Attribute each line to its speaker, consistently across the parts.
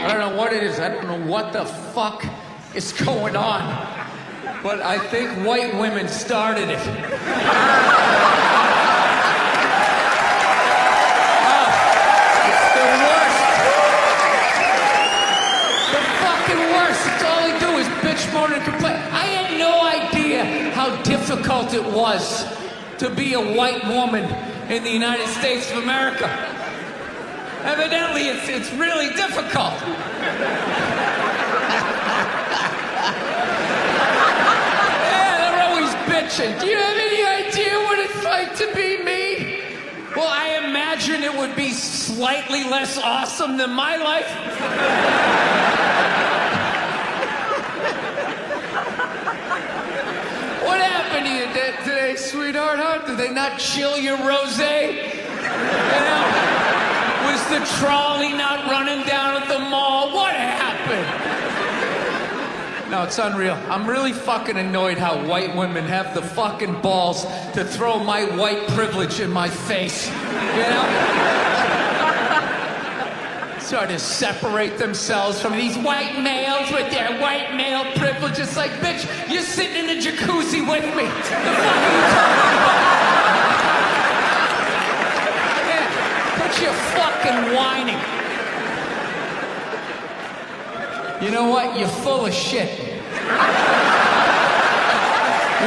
Speaker 1: I don't know what it is. I don't know what the fuck is going on. But I think white women started it. It's the worst. The fucking worst. It's all they do is bitch, moan, and complain. I had no idea how difficult it was to be a white woman in the United States of America. Evidently, it's really difficult. Yeah, they're always bitching. Do you have any idea what it's like to be me? Well, I imagine it would be slightly less awesome than my life. What happened to you today, sweetheart? Huh? Did they not chill your rosé? You know? Was the trolley not running down at the mall? What happened? No, it's unreal. I'm really fucking annoyed how white women have the fucking balls to throw my white privilege in my face. You know? Sort of separate themselves from these white males with their white male privilege. It's like, bitch, you're sitting in the jacuzzi with me. The fuck are you talking about? You're fucking whining. You know what? You're full of shit. You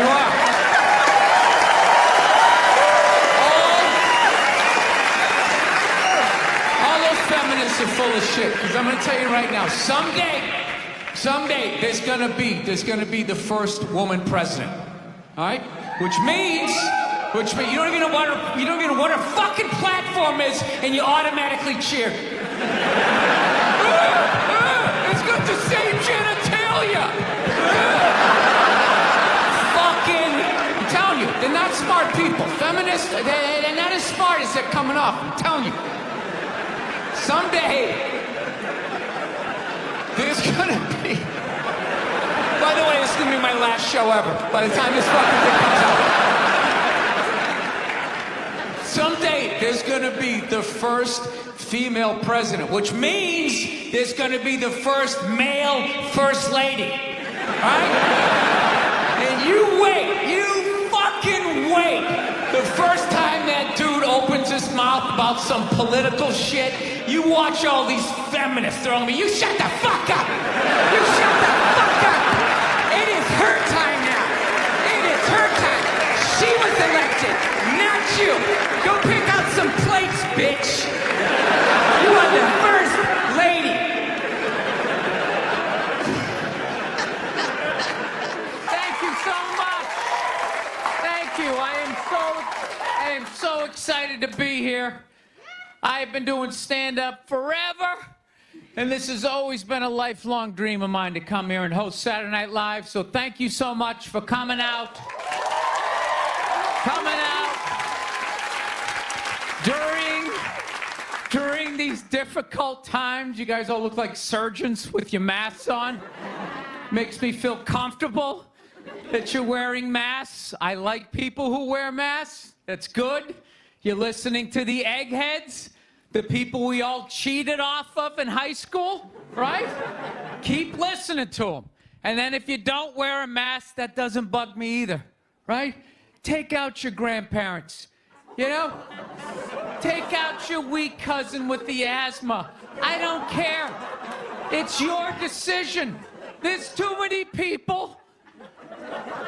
Speaker 1: are. All those feminists are full of shit. Because I'm going to tell you right now, someday, there's going to be the first woman president. All right? Which means you don't even know what her fucking platform is, and you automatically cheer. It's got the same genitalia. Fucking, I'm telling you, they're not smart people. Feminists, they're not as smart as they're coming off. I'm telling you. Someday, there's gonna be. By the way, this is gonna be my last show ever. By the time this fucking thing comes out. Someday, there's gonna be the first female president, which means there's gonna be the first male first lady. Right? And you wait, you fucking wait. The first time that dude opens his mouth about some political shit, you watch all these feminists throwing me, you shut the fuck up! You shut the fuck up! It is her time now. It is her time. She was elected, not you. Go pick out some plates, bitch. You are the first lady. Thank you so much. Thank you. I am so excited to be here. I've been doing stand-up forever, and this has always been a lifelong dream of mine to come here and host Saturday Night Live. So thank you so much for coming out. During these difficult times, you guys all look like surgeons with your masks on. Makes me feel comfortable that you're wearing masks. I like people who wear masks. That's good. You're listening to the eggheads, the people we all cheated off of in high school, right? Keep listening to them. And then if you don't wear a mask, that doesn't bug me either, right? Take out your grandparents. You know? Take out your weak cousin with the asthma. I don't care. It's your decision. There's too many people.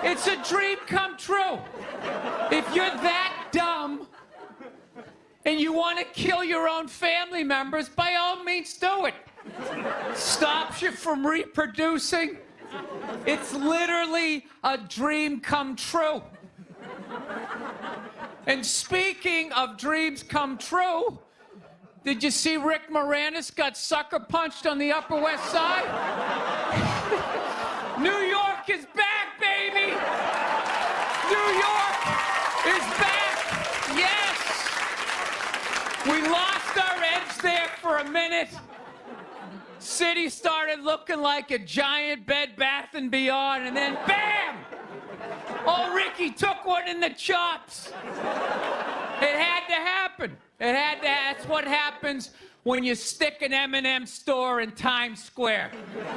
Speaker 1: It's a dream come true. If you're that dumb and you want to kill your own family members, by all means do it. Stops you from reproducing. It's literally a dream come true. And speaking of dreams come true, did you see Rick Moranis got sucker punched on the Upper West Side? New York is back, baby! New York is back! Yes! We lost our edge there for a minute. City started looking like a giant Bed Bath & Beyond, and then bam! Oh, Ricky took one in the chops. It had to happen. That's what happens when you stick an M&M store in Times Square.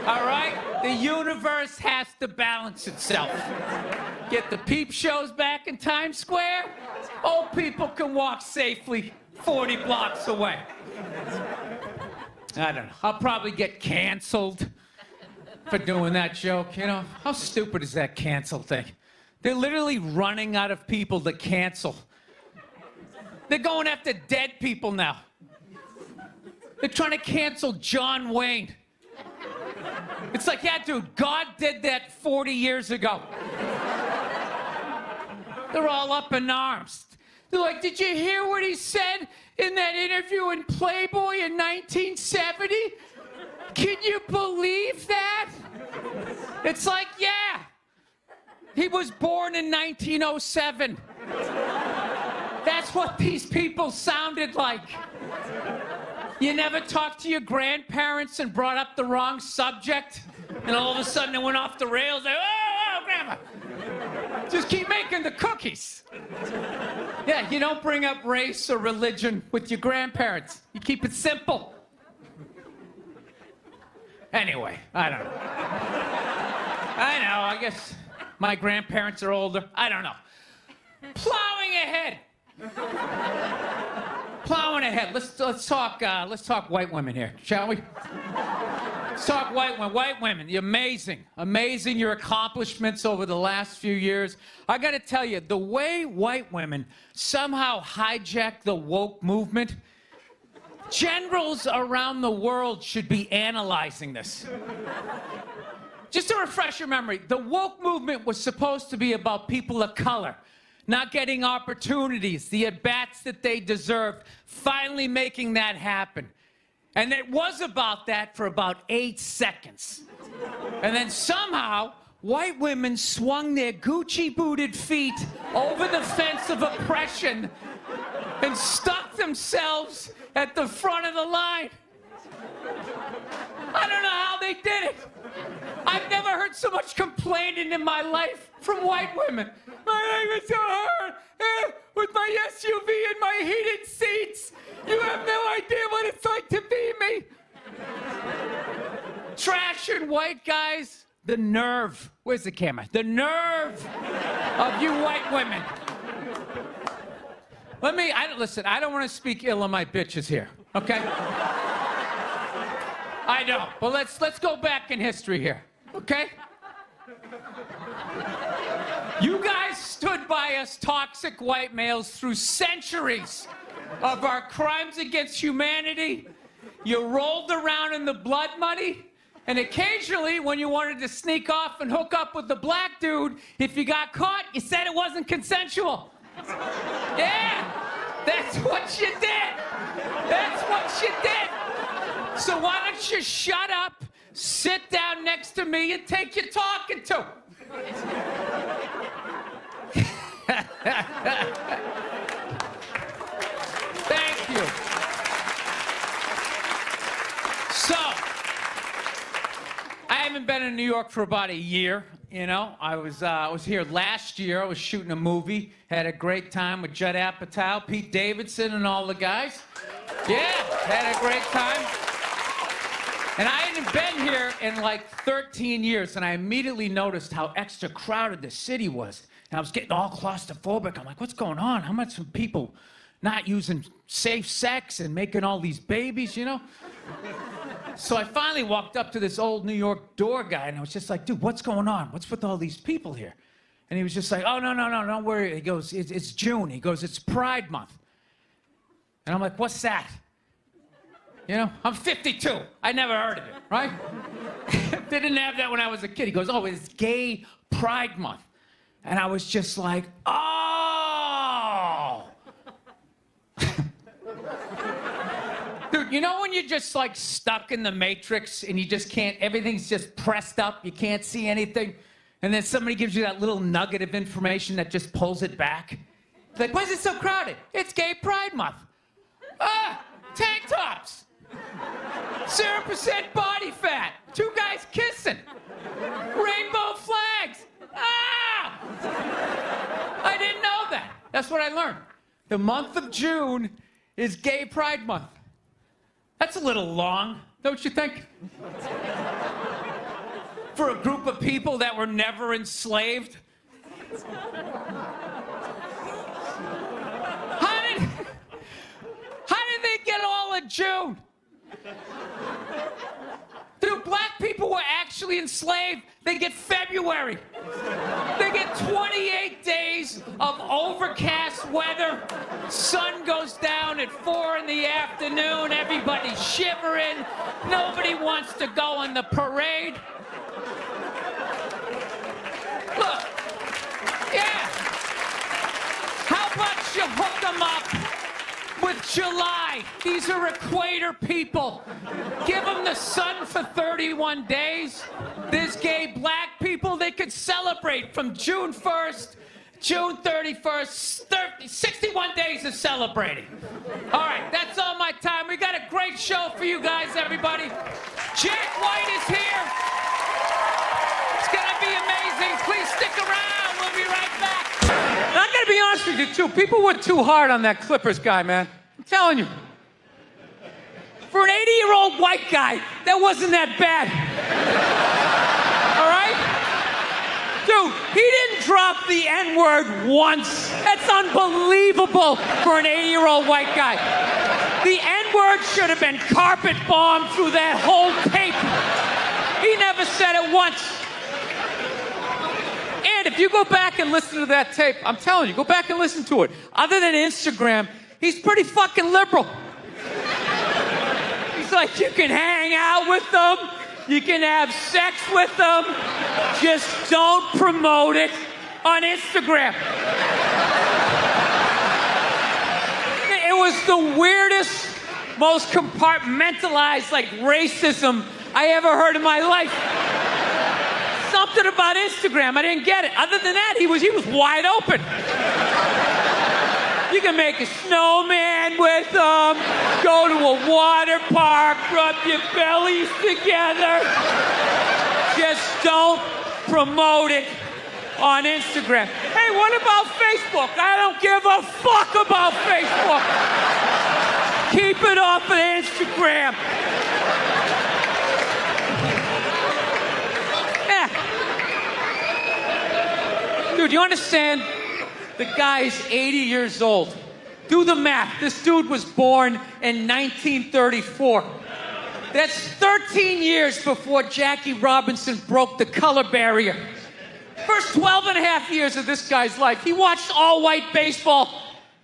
Speaker 1: All right? The universe has to balance itself. Get the peep shows back in Times Square. Old people can walk safely 40 blocks away. I don't know. I'll probably get canceled for doing that joke, you know? How stupid is that cancel thing? They're literally running out of people to cancel. They're going after dead people now. They're trying to cancel John Wayne. It's like, yeah, dude, God did that 40 years ago. They're all up in arms. They're like, did you hear what he said in that interview in Playboy in 1970? Can you believe that? It's like, yeah. He was born in 1907. That's what these people sounded like. You never talked to your grandparents and brought up the wrong subject? And all of a sudden it went off the rails. Like, oh, grandma. Just keep making the cookies. Yeah, you don't bring up race or religion with your grandparents. You keep it simple. Anyway, I don't know. I guess my grandparents are older. I don't know. Plowing ahead. Plowing ahead. Let's talk white women here, shall we? Let's talk white women. White women, you're amazing. Amazing, your accomplishments over the last few years. I gotta tell you, the way white women somehow hijacked the woke movement, generals around the world should be analyzing this. Just to refresh your memory, the woke movement was supposed to be about people of color not getting opportunities, the at-bats that they deserved, finally making that happen. And it was about that for about 8 seconds. And then somehow, white women swung their Gucci-booted feet over the fence of oppression and stuck themselves at the front of the line. I don't know how they did it. I've never heard so much complaining in my life from white women. My life is so hard with my SUV and my heated seats. You have no idea what it's like to be me. Trashing white guys, the nerve. Where's the camera? The nerve of you white women. Listen, I don't want to speak ill of my bitches here, okay? I don't, but let's go back in history here, okay? You guys stood by us toxic white males through centuries of our crimes against humanity. You rolled around in the blood money, and occasionally when you wanted to sneak off and hook up with the black dude, if you got caught, you said it wasn't consensual. Yeah, that's what you did. That's what you did. So why don't you shut up, sit down next to me, and take your talking to. Thank you. So, I haven't been in New York for about a year. You know, I was here last year. I was shooting a movie. Had a great time with Judd Apatow, Pete Davidson, and all the guys. Yeah, had a great time. And I hadn't been here in like 13 years, and I immediately noticed how extra crowded the city was. And I was getting all claustrophobic. I'm like, what's going on? How much of people not using safe sex and making all these babies, you know? So I finally walked up to this old New York door guy, and I was just like, dude, what's going on? What's with all these people here? And he was just like, oh, no, don't worry. He goes, it's June. He goes, it's Pride Month. And I'm like, what's that? You know, I'm 52. I never heard of it, right? They didn't have that when I was a kid. He goes, oh, it's Gay Pride Month. And I was just like, oh. Dude, you know when you're just like stuck in the Matrix and you just can't, everything's just pressed up, you can't see anything, and then somebody gives you that little nugget of information that just pulls it back? It's like, why is it so crowded? It's Gay Pride Month. Ah, tank tops. 0% body fat. 2 guys kissing. Rainbow flags. Ah! I didn't know that. That's what I learned. The month of June is Gay Pride Month. That's a little long, don't you think? For a group of people that were never enslaved? How did they get all of June? Dude, black people were actually enslaved. They get February. They get 28 days of overcast weather. Sun goes down at 4 in the afternoon. Everybody's shivering. Nobody wants to go on the parade. Look, yeah. How about you hook them up with July? These are equator people. Give them the sun for 31 days. There's gay black people. They could celebrate from June 1st, June 31st, 61 days of celebrating. All right, that's all my time. We got a great show for you guys, everybody. Jack White is here. It's gonna be amazing. Please stick around. We'll be right back. And I gotta be honest with you, too. People were too hard on that Clippers guy, man. I'm telling you. For an 80-year-old white guy, that wasn't that bad. All right? Dude, he didn't drop the N-word once. That's unbelievable for an 80-year-old white guy. The N-word should have been carpet bombed through that whole tape. He never said it once. And if you go back and listen to that tape, I'm telling you, go back and listen to it. Other than Instagram, he's pretty fucking liberal. He's like, you can hang out with them, you can have sex with them, just don't promote it on Instagram. It was the weirdest, most compartmentalized, like, racism I ever heard in my life. Something about Instagram, I didn't get it. Other than that, he was wide open. You can make a snowman with them, go to a water park, rub your bellies together. Just don't promote it on Instagram. Hey, what about Facebook? I don't give a fuck about Facebook. Keep it off of Instagram. Dude, you understand? The guy's 80 years old. Do the math. This dude was born in 1934. That's 13 years before Jackie Robinson broke the color barrier. First 12 and a half years of this guy's life, he watched all-white baseball,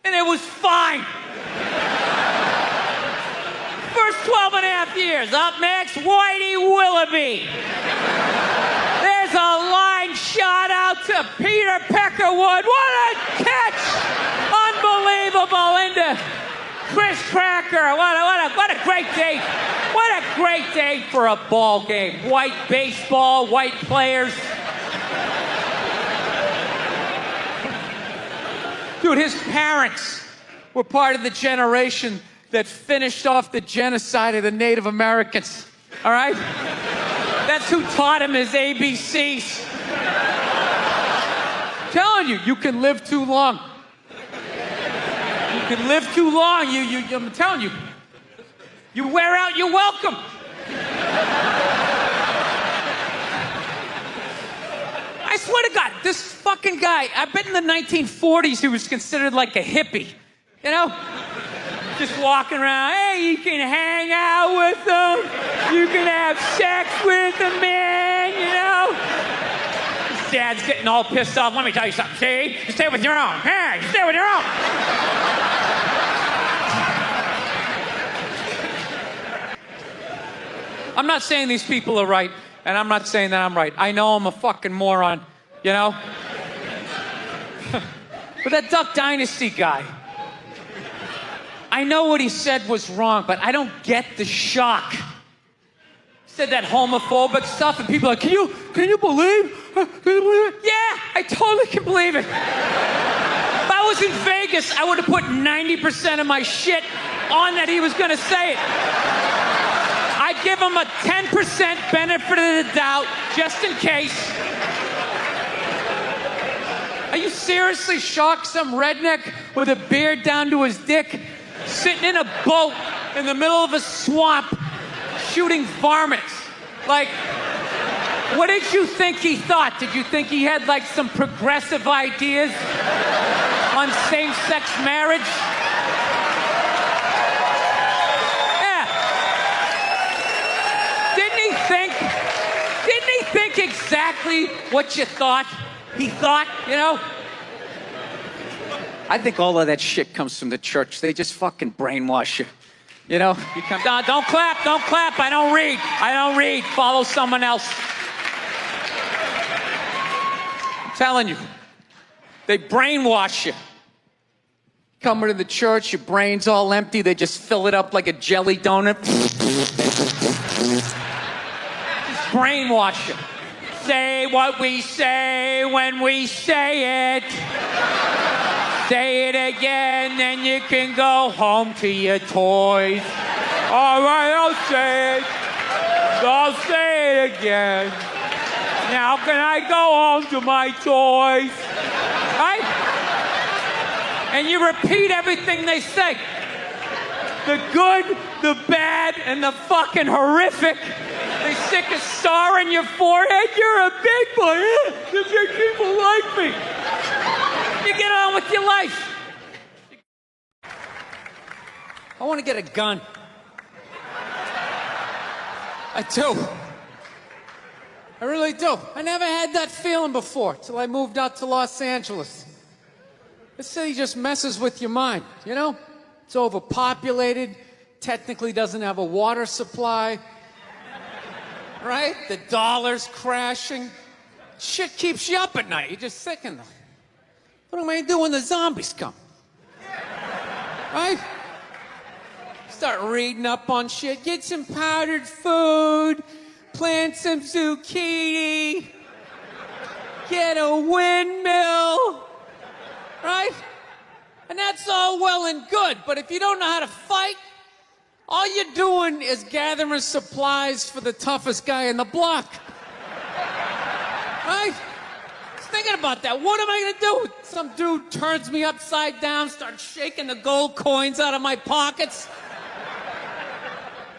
Speaker 1: and it was fine. First 12 and a half years. Up next, Whitey Willoughby. There's a line shot out to Peter Peckerwood. What a catch! Unbelievable into Chris Cracker. What a great day. What a great day for a ball game. White baseball, white players. Dude, his parents were part of the generation that finished off the genocide of the Native Americans. All right? That's who taught him his ABCs. I'm telling you, you can live too long. You can live too long. I'm telling you, you wear out your welcome. I swear to God, this fucking guy, I bet in the 1940s he was considered like a hippie. You know? Just walking around, hey, you can hang out with them, you can have sex with them, man, you know? His dad's getting all pissed off. Let me tell you something, see? You stay with your own. Hey, you stay with your own. I'm not saying these people are right, and I'm not saying that I'm right. I know I'm a fucking moron, you know? But that Duck Dynasty guy, I know what he said was wrong, but I don't get the shock. He said that homophobic stuff, and people are like, can you believe? Can you believe it? Yeah, I totally can believe it. If I was in Vegas, I would have put 90% of my shit on that he was going to say it. I'd give him a 10% benefit of the doubt, just in case. Are you seriously shocked some redneck with a beard down to his dick sitting in a boat in the middle of a swamp shooting varmints. Like, what did you think he thought? Did you think he had like some progressive ideas on same-sex marriage? Yeah. Didn't he think exactly what you thought he thought, you know? I think all of that shit comes from the church. They just fucking brainwash you. You know? You come down, don't clap. I don't read. Follow someone else. I'm telling you. They brainwash you. Coming to the church, your brain's all empty. They just fill it up like a jelly donut. Just brainwash you. Say what we say when we say it. Say it again, then you can go home to your toys. All right, I'll say it. I'll say it again. Now can I go home to my toys? Right? And you repeat everything they say. The good, the bad, and the fucking horrific. They stick a star in your forehead. You're a big boy. The big people like me. You get on with your life. I want to get a gun. I do. I really do. I never had that feeling before till I moved out to Los Angeles. This city just messes with your mind, you know? It's overpopulated, technically doesn't have a water supply, right? The dollar's crashing. Shit keeps you up at night. You're just thinking, what am I gonna do when the zombies come? Right? Start reading up on shit. Get some powdered food. Plant some zucchini. Get a windmill. Right? And that's all well and good. But if you don't know how to fight, all you're doing is gathering supplies for the toughest guy in the block. Right? Thinking about that. What am I gonna do? Some dude turns me upside down, starts shaking the gold coins out of my pockets.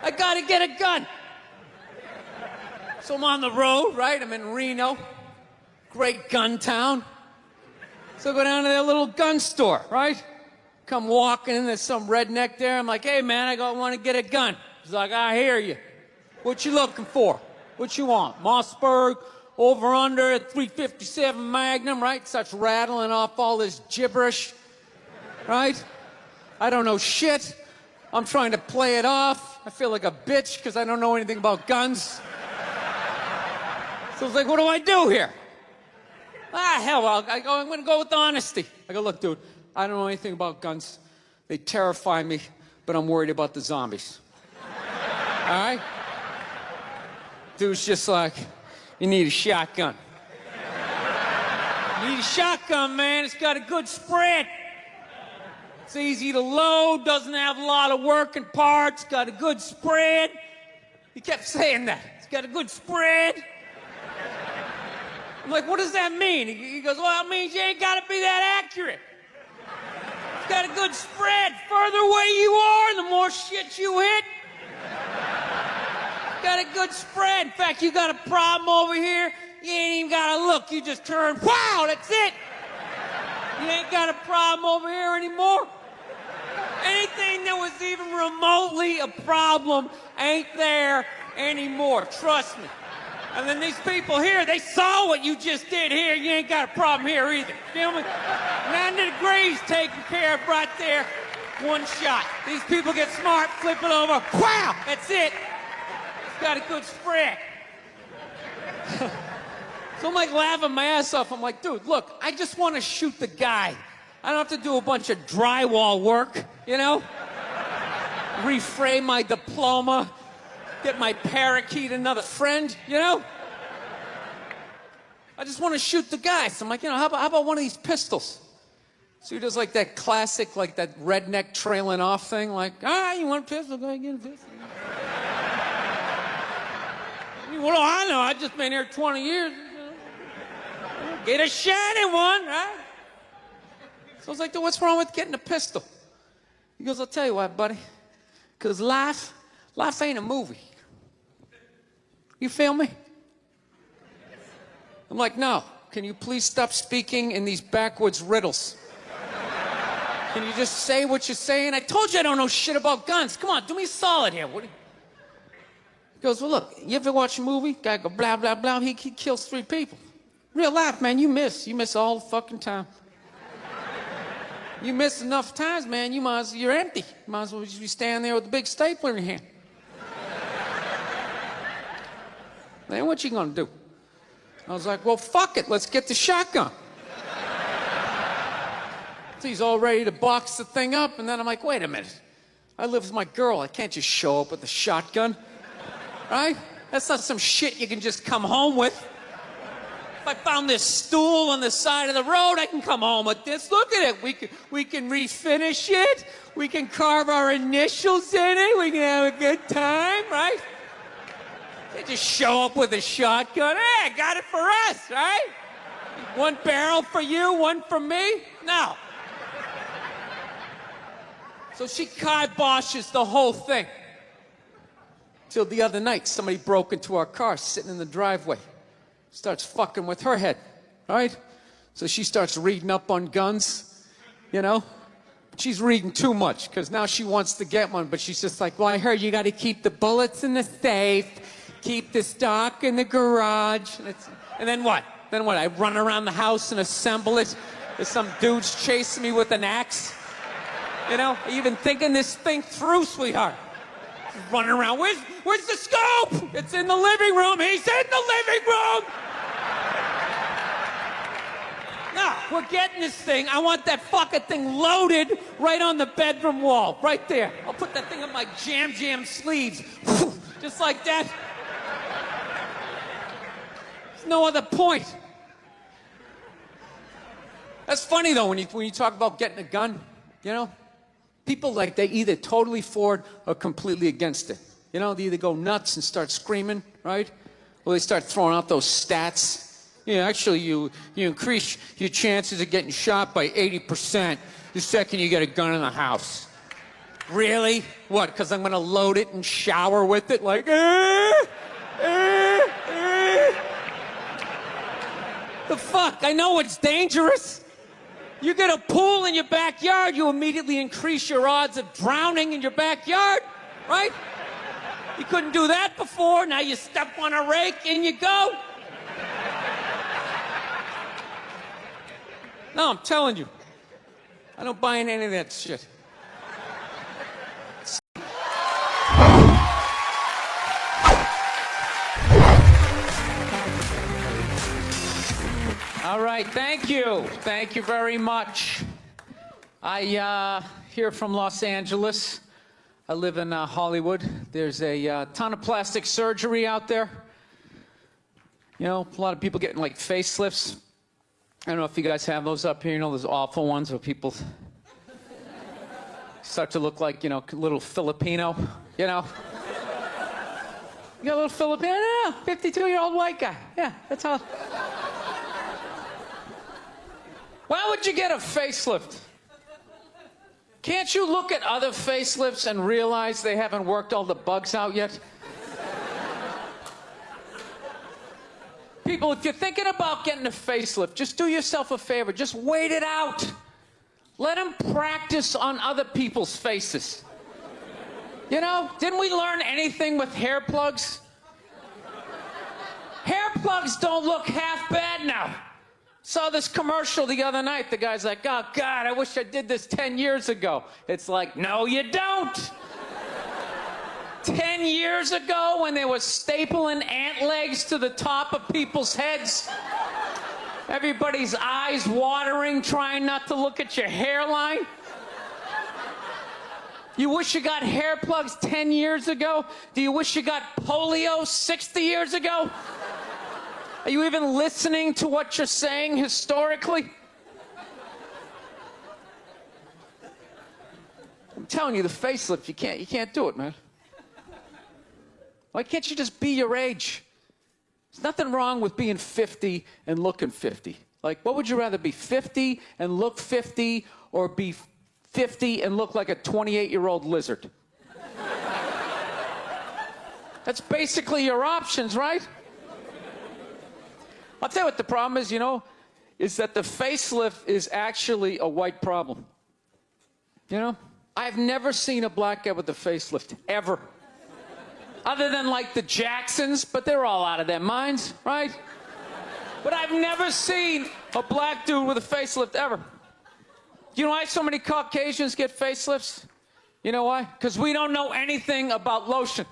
Speaker 1: I gotta get a gun. So I'm on the road, right? I'm in Reno. Great gun town. So I go down to their little gun store, right? Come walking in, there's some redneck there. I'm like, hey man, I want to get a gun. He's like, I hear you. What you looking for? What you want? Mossberg? Over under a 357 Magnum, right? Starts rattling off all this gibberish, right? I don't know shit. I'm trying to play it off. I feel like a bitch because I don't know anything about guns. So I was like, what do I do here? Hell, I'm going to go with honesty. I go, look, dude, I don't know anything about guns. They terrify me, but I'm worried about the zombies. All right? Dude's just like, you need a shotgun. You need a shotgun, man. It's got a good spread. It's easy to load, doesn't have a lot of working parts, got a good spread. He kept saying that. It's got a good spread. I'm like, what does that mean? He goes, well, it means you ain't got to be that accurate. It's got a good spread. Further away you are, the more shit you hit. Got a good spread. In fact, you got a problem over here, you ain't even gotta look. You just turn, wow, that's it. You ain't got a problem over here anymore. Anything that was even remotely a problem ain't there anymore. Trust me. And then these people here, they saw what you just did here. You ain't got a problem here either. Feel me? 90 degrees taken care of right there. One shot. These people get smart, flip it over. Wow, that's it. Got a good spread. So I'm like laughing my ass off. I'm like, dude, look, I just want to shoot the guy. I don't have to do a bunch of drywall work, you know? Reframe my diploma, get my parakeet another friend, you know? I just want to shoot the guy. So I'm like, you know, how about one of these pistols? So he does like that classic, like that redneck trailing off thing, like, you want a pistol? Go ahead, get a pistol. What do I know? I've just been here 20 years. Get a shiny one, right? So I was like, what's wrong with getting a pistol? He goes, I'll tell you what, buddy. Because life ain't a movie. You feel me? I'm like, no. Can you please stop speaking in these backwoods riddles? Can you just say what you're saying? I told you I don't know shit about guns. Come on, do me a solid here. He goes, well, look, you ever watch a movie? Guy go, blah, blah, blah. He kills 3 people. Real life, man, you miss all the fucking time. You miss enough times, man, you're empty. You might as well just be standing there with a big stapler in your hand. Man, what you gonna do? I was like, well, fuck it, let's get the shotgun. So he's all ready to box the thing up, and then I'm like, wait a minute. I live with my girl, I can't just show up with a shotgun, right? That's not some shit you can just come home with. If I found this stool on the side of the road, I can come home with this. Look at it. We can refinish it. We can carve our initials in it. We can have a good time, right? They just show up with a shotgun. Hey, I got it for us, right? 1 barrel for you, 1 for me? No. So she kiboshes the whole thing. Till the other night, somebody broke into our car sitting in the driveway. Starts fucking with her head, right? So she starts reading up on guns, you know? She's reading too much, because now she wants to get one, but she's just like, well, I heard you got to keep the bullets in the safe, keep the stock in the garage. And then what? Then what? I run around the house and assemble it? There's some dude's chasing me with an axe? You know? Are you even thinking this thing through, sweetheart? Running around. Where's the scope? It's in the living room. He's in the living room. No, we're getting this thing. I want that fucking thing loaded right on the bedroom wall. Right there. I'll put that thing on my jam sleeves. Just like that. There's no other point. That's funny, though, when you talk about getting a gun, you know? People, like, they either totally for it or completely against it. You know, they either go nuts and start screaming, right? Or they start throwing out those stats. Yeah, actually, you increase your chances of getting shot by 80% the second you get a gun in the house. Really? What, because I'm going to load it and shower with it? Like, The fuck? I know it's dangerous. You get a pool in your backyard, you immediately increase your odds of drowning in your backyard, right? You couldn't do that before, now you step on a rake, in you go. No, I'm telling you, I don't buy in any of that shit. All right, thank you. Thank you very much. I here from Los Angeles. I live in Hollywood. There's a ton of plastic surgery out there. You know, a lot of people getting like facelifts. I don't know if you guys have those up here. You know, those awful ones where people start to look like, you know, little Filipino, you know. You got a little Filipino? Yeah, 52-year-old white guy. Yeah, that's how. Why would you get a facelift? Can't you look at other facelifts and realize they haven't worked all the bugs out yet? People, if you're thinking about getting a facelift, just do yourself a favor. Just wait it out. Let them practice on other people's faces. You know, didn't we learn anything with hair plugs? Hair plugs don't look half bad now. Saw this commercial the other night. The guy's like, oh, God, I wish I did this 10 years ago. It's like, no, you don't. 10 years ago, when they were stapling ant legs to the top of people's heads, everybody's eyes watering, trying not to look at your hairline. You wish you got hair plugs 10 years ago? Do you wish you got polio 60 years ago? Are you even listening to what you're saying historically? I'm telling you, the facelift, you can't do it, man. Why can't you just be your age? There's nothing wrong with being 50 and looking 50. Like, what would you rather be, 50 and look 50, or be 50 and look like a 28-year-old lizard? That's basically your options, right? I'll tell you what the problem is, is that the facelift is actually a white problem. I've never seen a black guy with a facelift, ever. Other than like the Jacksons, but they're all out of their minds, right? But I've never seen a black dude with a facelift, ever. You know why so many Caucasians get facelifts? You know why? Because we don't know anything about lotion.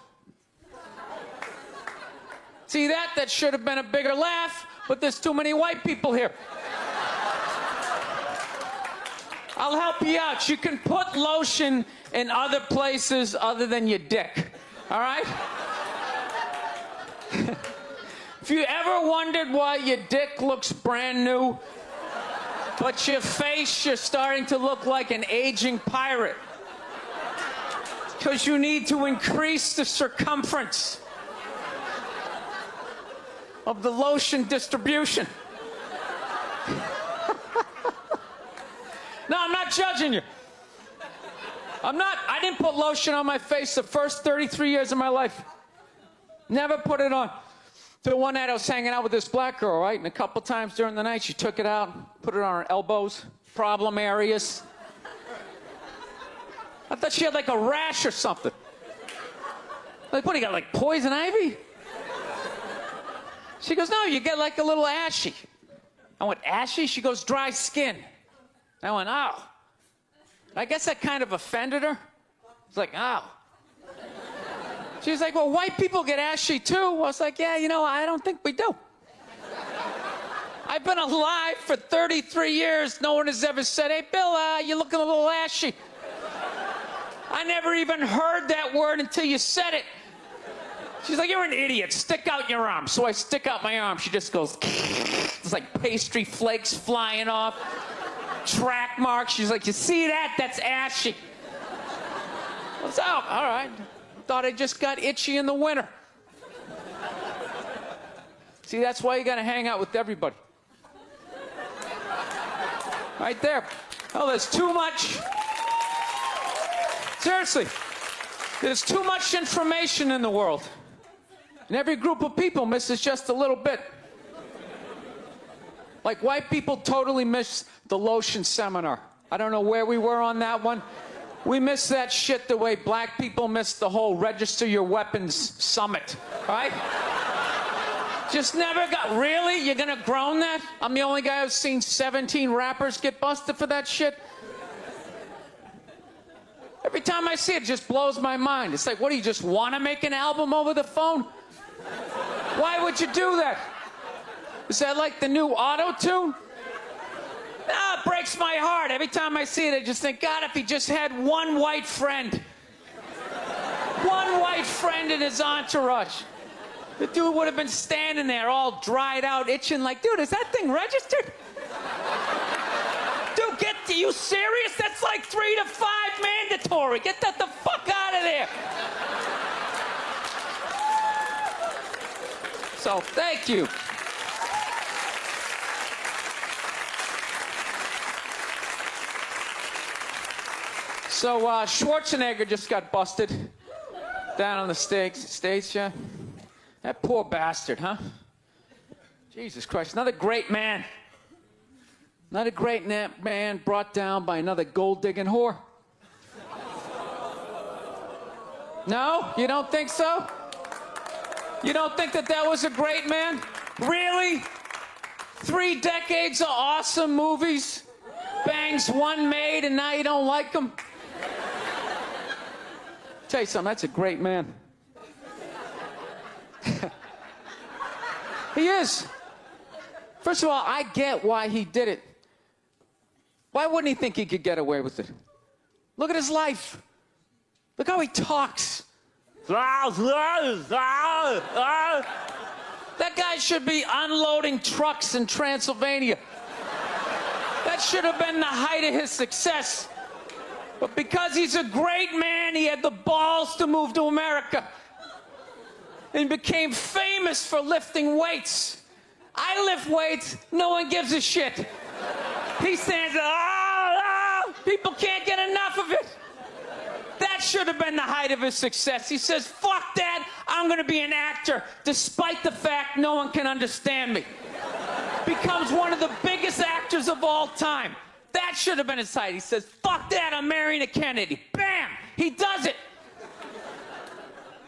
Speaker 1: See that? That should have been a bigger laugh, but there's too many white people here. I'll help you out. You can put lotion in other places other than your dick. All right? If you ever wondered why your dick looks brand new, but your face, you're starting to look like an aging pirate. Because you need to increase the circumference of the lotion distribution. No, I'm not judging you. I didn't put lotion on my face the first 33 years of my life. Never put it on. Till one night I was hanging out with this black girl, right? And a couple times during the night she took it out, put it on her elbows, problem areas. I thought she had like a rash or something. Like, what, you got like poison ivy? She goes, no, you get like a little ashy. I went, ashy? She goes, dry skin. I went, oh. I guess that kind of offended her. It's like, oh. She's like, well, white people get ashy too. I was like, yeah, I don't think we do. I've been alive for 33 years. No one has ever said, hey, Bill, you're looking a little ashy. I never even heard that word until you said it. She's like, you're an idiot. Stick out your arm. So I stick out my arm. She just goes, it's like pastry flakes flying off. Track marks. She's like, you see that? That's ashy. What's up? All right. Thought I just got itchy in the winter. See, that's why you got to hang out with everybody. Right there. Oh, there's too much. Seriously. There's too much information in the world. And every group of people misses just a little bit. Like white people totally miss the lotion seminar. I don't know where we were on that one. We missed that shit the way black people missed the whole register your weapons summit, right? Just never got, really? You're gonna groan that? I'm the only guy who's seen 17 rappers get busted for that shit? Every time I see it, it just blows my mind. It's like, what, do you just want to make an album over the phone? Why would you do that? Is that like the new auto-tune? No, it breaks my heart. Every time I see it, I just think, God, if he just had one white friend. One white friend in his entourage. The dude would have been standing there all dried out, itching like, dude, is that thing registered? Dude, are you serious? That's like 3 to 5 mandatory. Get that the fuck out of there. So, thank you. So, Schwarzenegger just got busted down on the stage, yeah? That poor bastard, huh? Jesus Christ, another great man. Another great man brought down by another gold-digging whore. No? You don't think so? You don't think that was a great man? Really? 3 decades of awesome movies? Bangs one made and now you don't like him? Tell you something, that's a great man. He is. First of all, I get why he did it. Why wouldn't he think he could get away with it? Look at his life. Look how he talks. That guy should be unloading trucks in Transylvania. That should have been the height of his success. But because he's a great man, he had the balls to move to America. And became famous for lifting weights. I lift weights, no one gives a shit. He stands there, people can't get enough of it. That should have been the height of his success. He says, fuck that, I'm gonna be an actor, despite the fact no one can understand me. Becomes one of the biggest actors of all time. That should have been his height. He says, fuck that, I'm marrying a Kennedy. Bam! He does it.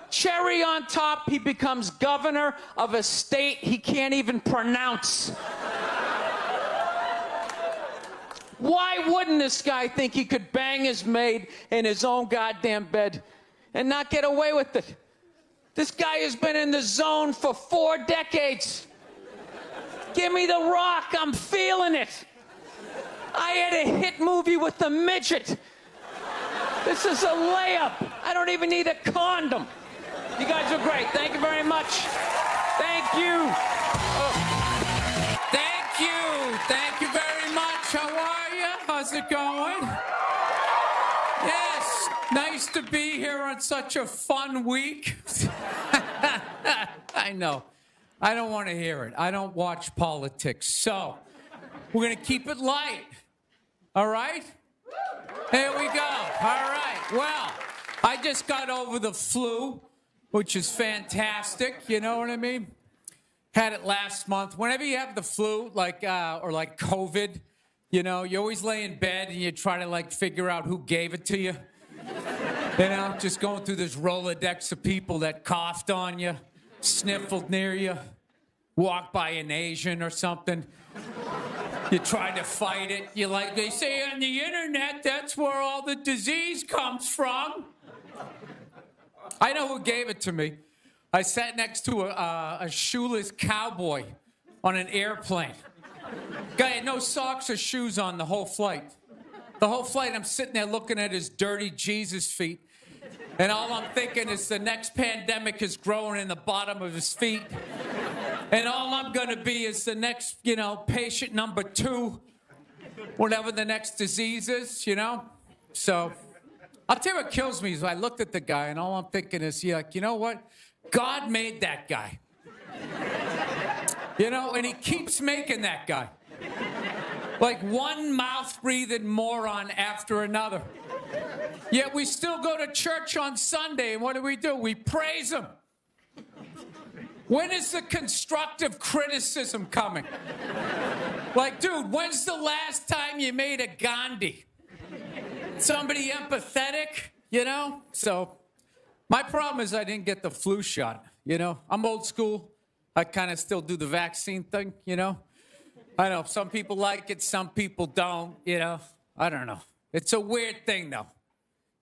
Speaker 1: Cherry on top, he becomes governor of a state he can't even pronounce. Why wouldn't this guy think he could bang his maid in his own goddamn bed and not get away with it? This guy has been in the zone for 4 decades. Give me the rock, I'm feeling it. I had a hit movie with a midget. This is a layup. I don't even need a condom. You guys are great. Thank you very much. Thank you. Thank you. Thank you very much. How are you? How's it going? Yes. Nice to be here on such a fun week. I know. I don't want to hear it. I don't watch politics. So, we're going to keep it light. All right? Here we go. All right. Well, I just got over the flu, which is fantastic. You know what I mean? Had it last month. Whenever you have the flu, like COVID, you know, you always lay in bed and you try to figure out who gave it to you. You know, just going through this Rolodex of people that coughed on you, sniffled near you, walked by an Asian or something. You try to fight it. They say on the internet, that's where all the disease comes from. I know who gave it to me. I sat next to a shoeless cowboy on an airplane. Guy had no socks or shoes on the whole flight. The whole flight, I'm sitting there looking at his dirty Jesus feet. And all I'm thinking is the next pandemic is growing in the bottom of his feet. And all I'm going to be is the next, patient number 2, whatever the next disease is, So I'll tell you what kills me is I looked at the guy and all I'm thinking is, you know what? God made that guy. And he keeps making that guy. Like one mouth-breathing moron after another. Yet we still go to church on Sunday, and what do? We praise him. When is the constructive criticism coming? Dude, when's the last time you made a Gandhi? Somebody empathetic, So, my problem is I didn't get the flu shot, I'm old school. I kind of still do the vaccine thing, I know some people like it, some people don't, I don't know. It's a weird thing, though.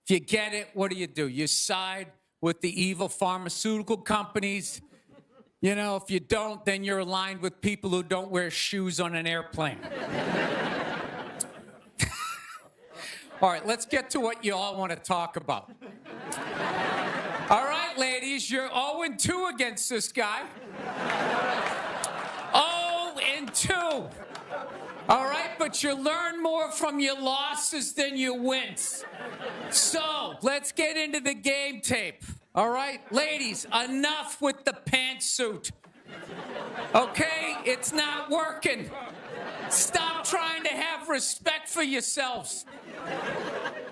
Speaker 1: If you get it, what do? You side with the evil pharmaceutical companies. If you don't, then you're aligned with people who don't wear shoes on an airplane. All right, let's get to what you all want to talk about. All right, ladies, you're 0-2 against this guy. 0-2. All right, but you learn more from your losses than your wins. So, let's get into the game tape. All right, ladies, enough with the pantsuit. Okay, it's not working. Stop trying to have respect for yourselves.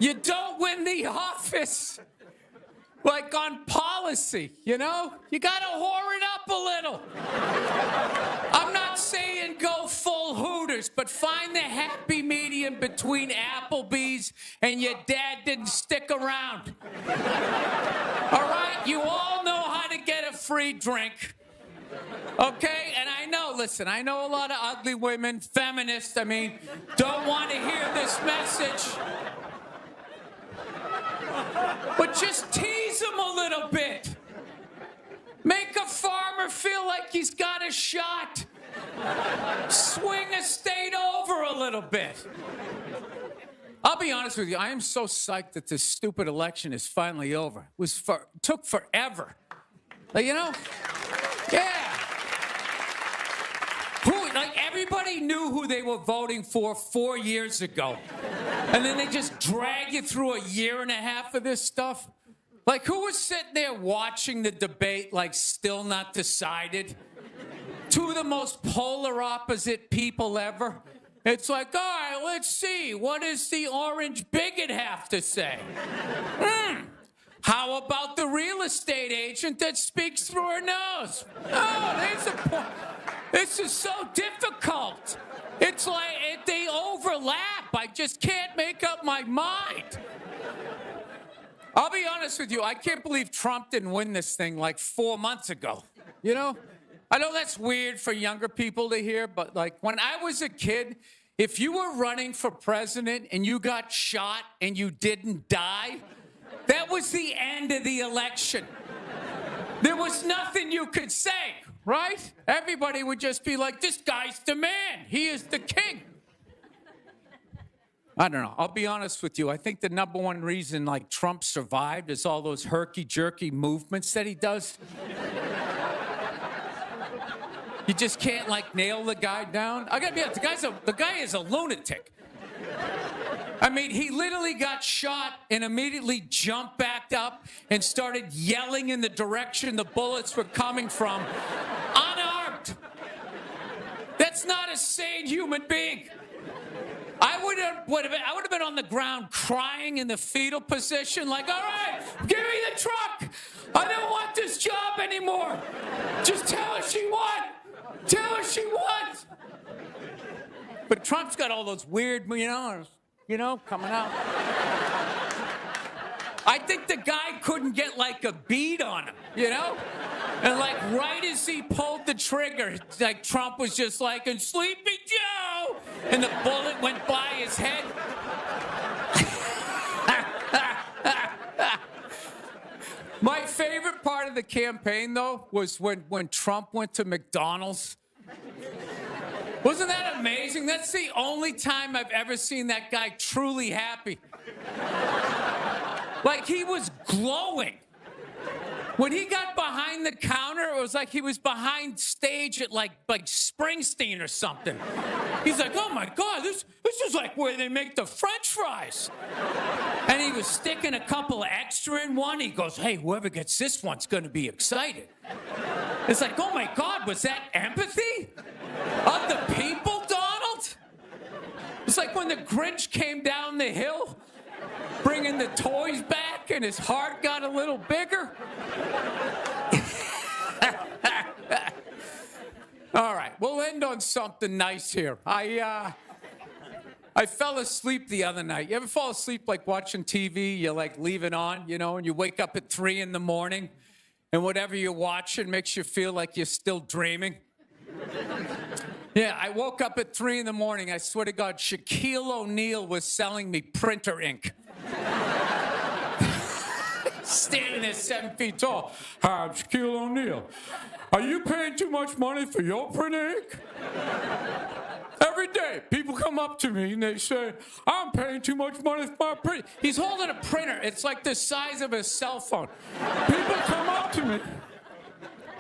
Speaker 1: You don't win the office. On policy, You gotta whore it up a little. I'm not saying go full Hooters, but find the happy medium between Applebee's and your dad didn't stick around. All right? You all know how to get a free drink. Okay? And I know a lot of ugly women, feminists, don't want to hear this message. But just tease them a little bit. Make a farmer feel like he's got a shot. Swing a state over a little bit. I'll be honest with you, I am so psyched that this stupid election is finally over. It took forever. Yeah. Everybody knew who they were voting for 4 years ago. And then they just drag you through a year and a half of this stuff. Who was sitting there watching the debate still not decided? Two of the most polar opposite people ever. It's all right, let's see. What does the orange bigot have to say? How about the real estate agent that speaks through her nose? Oh, there's a point. This is so difficult. It's like they overlap. I just can't make up my mind. I'll be honest with you. I can't believe Trump didn't win this thing like 4 months ago. You know? I know that's weird for younger people to hear, but like when I was a kid, if you were running for president and you got shot and you didn't die, that was the end of the election. There was nothing you could say, right? Everybody would just be like, this guy's the man. He is the king. I don't know. I'll be honest with you. I think the number one reason like Trump survived is all those herky-jerky movements that he does. You just can't like nail the guy down. I gotta be honest, the guy is a lunatic. I mean, he literally got shot and immediately jumped back up and started yelling in the direction the bullets were coming from, unarmed. That's not a sane human being. I would have been on the ground crying in the fetal position, like, all right, give me the truck. I don't want this job anymore. Just tell her she won. Tell her she won. But Trump's got all those weird, coming out. I think the guy couldn't get like a bead on him, And like right as he pulled the trigger, like Trump was just like, and Sleepy Joe, and the bullet went by his head. My favorite part of the campaign, though, was when Trump went to McDonald's. Wasn't that amazing? That's the only time I've ever seen that guy truly happy. Like, he was glowing. When he got behind the counter, it was like he was behind stage at like Springsteen or something. He's like, oh my God, this is like where they make the French fries. And he was sticking a couple of extra in one. He goes, hey, whoever gets this one's gonna be excited. It's like, oh my God, was that empathy of the people, Donald? It's like when the Grinch came down the hill, bringing the toys back, and his heart got a little bigger. All right, we'll end on something nice here. I fell asleep the other night. You ever fall asleep like watching TV? You like leave it on, and you wake up at 3 a.m, and whatever you're watching makes you feel like you're still dreaming. Yeah, I woke up at 3 a.m. I swear to God, Shaquille O'Neal was selling me printer ink. Standing there 7 feet tall. Hi, I'm Shaquille O'Neal. Are you paying too much money for your printer ink? Every day, people come up to me and they say, I'm paying too much money for my printer. He's holding a printer. It's like the size of a cell phone. People come up to me.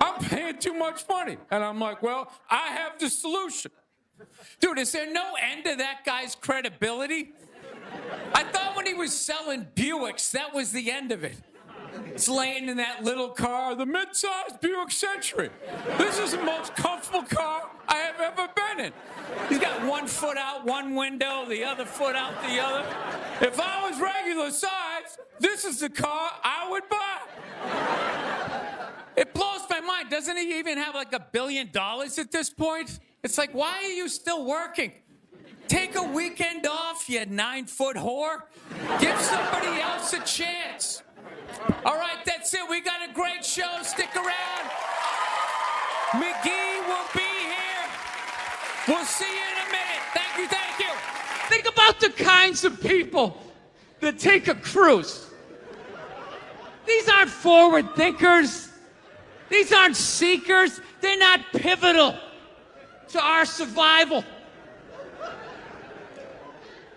Speaker 1: I'm paying too much money. And I'm like, well, I have the solution. Dude, is there no end to that guy's credibility? I thought when he was selling Buicks, that was the end of it. It's laying in that little car, the mid-sized Buick Century. This is the most comfortable car I have ever been in. He's got one foot out one window, the other foot out the other. If I was regular size, this is the car I would buy. It blows my mind. Doesn't he even have like $1 billion at this point? It's like, why are you still working? Take a weekend off, you 9-foot whore. Give somebody else a chance. All right, that's it. We got a great show. Stick around. McGee will be here. We'll see you in a minute. Thank you, thank you. Think about the kinds of people that take a cruise. These aren't forward thinkers. These aren't seekers. They're not pivotal to our survival.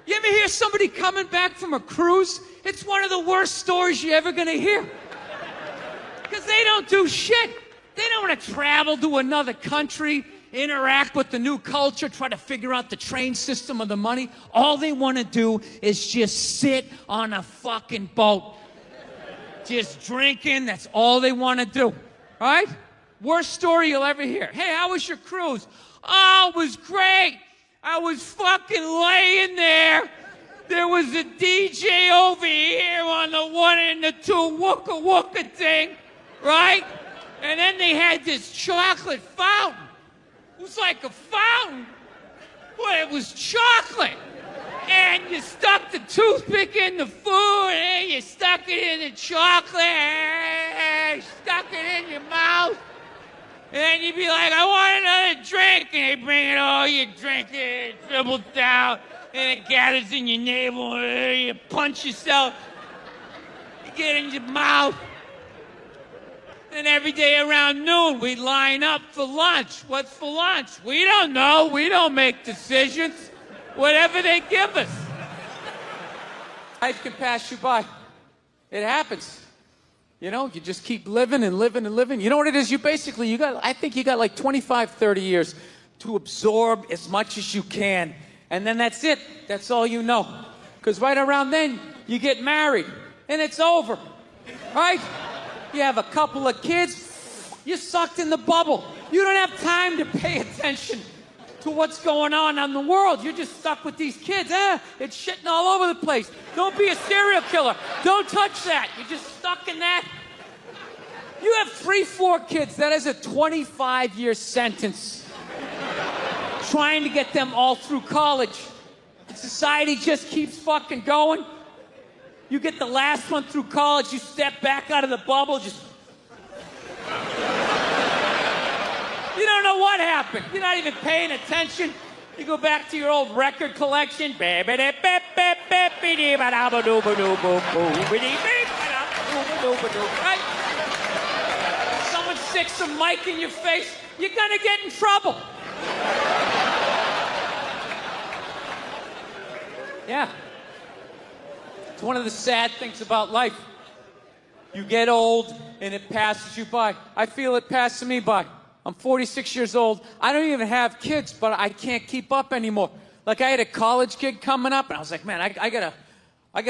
Speaker 1: You ever hear somebody coming back from a cruise? It's one of the worst stories you're ever gonna hear. Because they don't do shit. They don't want to travel to another country, interact with the new culture, try to figure out the train system or the money. All they want to do is just sit on a fucking boat. Just drinking, that's all they want to do. Right? Worst story you'll ever hear. Hey, how was your cruise? Oh, it was great. I was fucking laying there. There was a DJ over here on the 1 and the 2 wooka wooka thing, right? And then they had this chocolate fountain. It was like a fountain, but it was chocolate. And you stuck the toothpick in the food, and you stuck it in the chocolate, and you stuck it in your mouth. And then you'd be like, I want another drink. And they bring it all, you drink it, it dribbles down, and it gathers in your navel, and you punch yourself, you get in your mouth. And every day around noon, we'd line up for lunch. What's for lunch? We don't know. We don't make decisions. Whatever they give us. Life can pass you by. It happens. You know, you just keep living and living and living. You know what it is? I think you got like 25, 30 years to absorb as much as you can. And then that's it. That's all you know. Because right around then, you get married. And it's over. Right? You have a couple of kids. You're sucked in the bubble. You don't have time to pay attention to what's going on in the world. You're just stuck with these kids. It's shitting all over the place. Don't be a serial killer. Don't touch that. You're just stuck in that. You have 3, 4 kids. That is a 25-year sentence. Trying to get them all through college. Society just keeps fucking going. You get the last one through college, you step back out of the bubble, just... You don't know what happened. You're not even paying attention. You go back to your old record collection. Right? Someone sticks a mic in your face, you're gonna get in trouble. Yeah. It's one of the sad things about life. You get old and it passes you by. I feel it passing me by. I'm 46 years old. I don't even have kids, but I can't keep up anymore. Like, I had a college kid coming up, and I was like, man, I gotta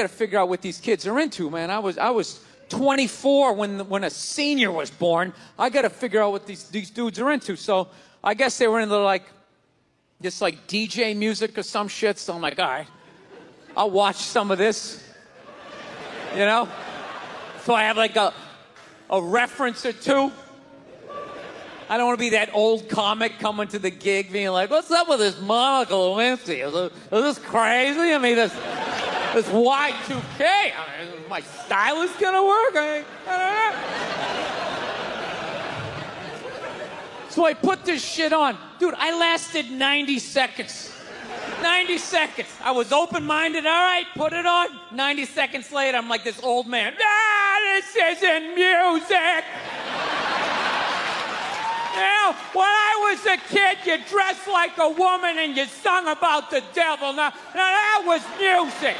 Speaker 1: figure out what these kids are into, man. I was 24 when a senior was born. I gotta figure out what these dudes are into. So I guess they were into like DJ music or some shit. So I'm like, all right, I'll watch some of this. You know? So I have like a reference or two. I don't want to be that old comic coming to the gig being like, what's up with this Monica Lewinsky? Is this crazy? I mean, this Y2K. I mean, my stylist gonna work? I don't know. So I put this shit on. Dude, I lasted 90 seconds. 90 seconds. I was open-minded. All right, put it on. 90 seconds later, I'm like this old man. This isn't music. Now, when I was a kid, you dressed like a woman and you sung about the devil. Now that was music.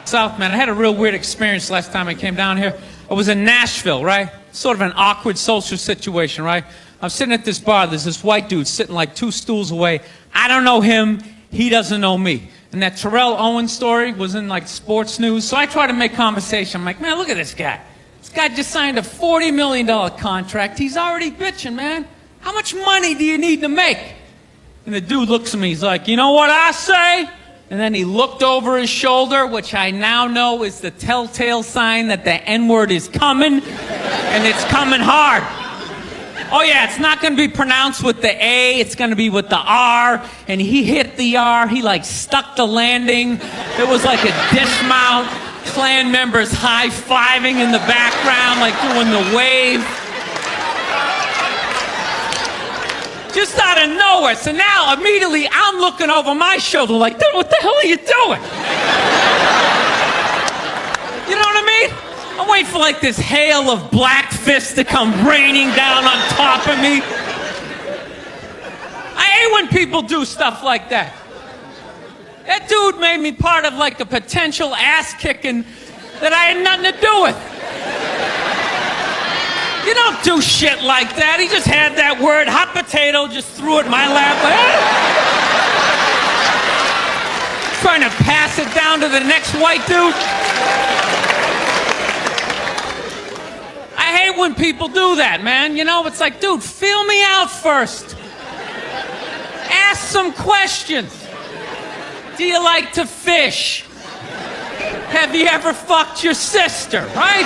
Speaker 1: South, man, I had a real weird experience last time I came down here. I was in Nashville, right? Sort of an awkward social situation, right? I'm sitting at this bar. There's this white dude sitting like 2 stools away. I don't know him. He doesn't know me. And that Terrell Owens story was in like sports news. So I try to make conversation. I'm like, man, look at this guy. This guy just signed a $40 million contract. He's already bitching, man. How much money do you need to make? And the dude looks at me. He's like, you know what I say? And then he looked over his shoulder, which I now know is the telltale sign that the N-word is coming, and it's coming hard. Oh yeah, it's not going to be pronounced with the A, it's going to be with the R, and he hit the R, he like stuck the landing. It was like a dismount, Klan members high-fiving in the background, like doing the wave. Just out of nowhere. So now, immediately, I'm looking over my shoulder like, dude, what the hell are you doing? You know what I mean? I'm waiting for like this hail of black fists to come raining down on top of me. I hate when people do stuff like that. That dude made me part of like a potential ass-kicking that I had nothing to do with. You don't do shit like that. He just had that word, hot potato, just threw it in my lap. Trying to pass it down to the next white dude. I hate when people do that, man. You know, it's like, dude, feel me out first. Ask ask some questions. Do you like to fish? Have you ever fucked your sister, right?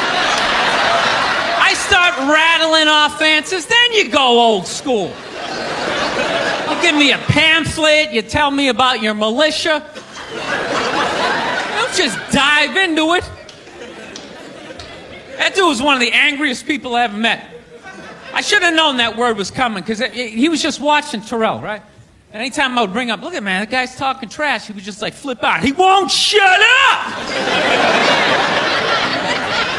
Speaker 1: I start rattling off answers, then you go old school. You give me a pamphlet, you tell me about your militia. Don't just dive into it. That dude was one of the angriest people I ever met. I should have known that word was coming, because he was just watching Terrell, right? And anytime I would bring up, look at man, that guy's talking trash, he would just like flip out. He won't shut up!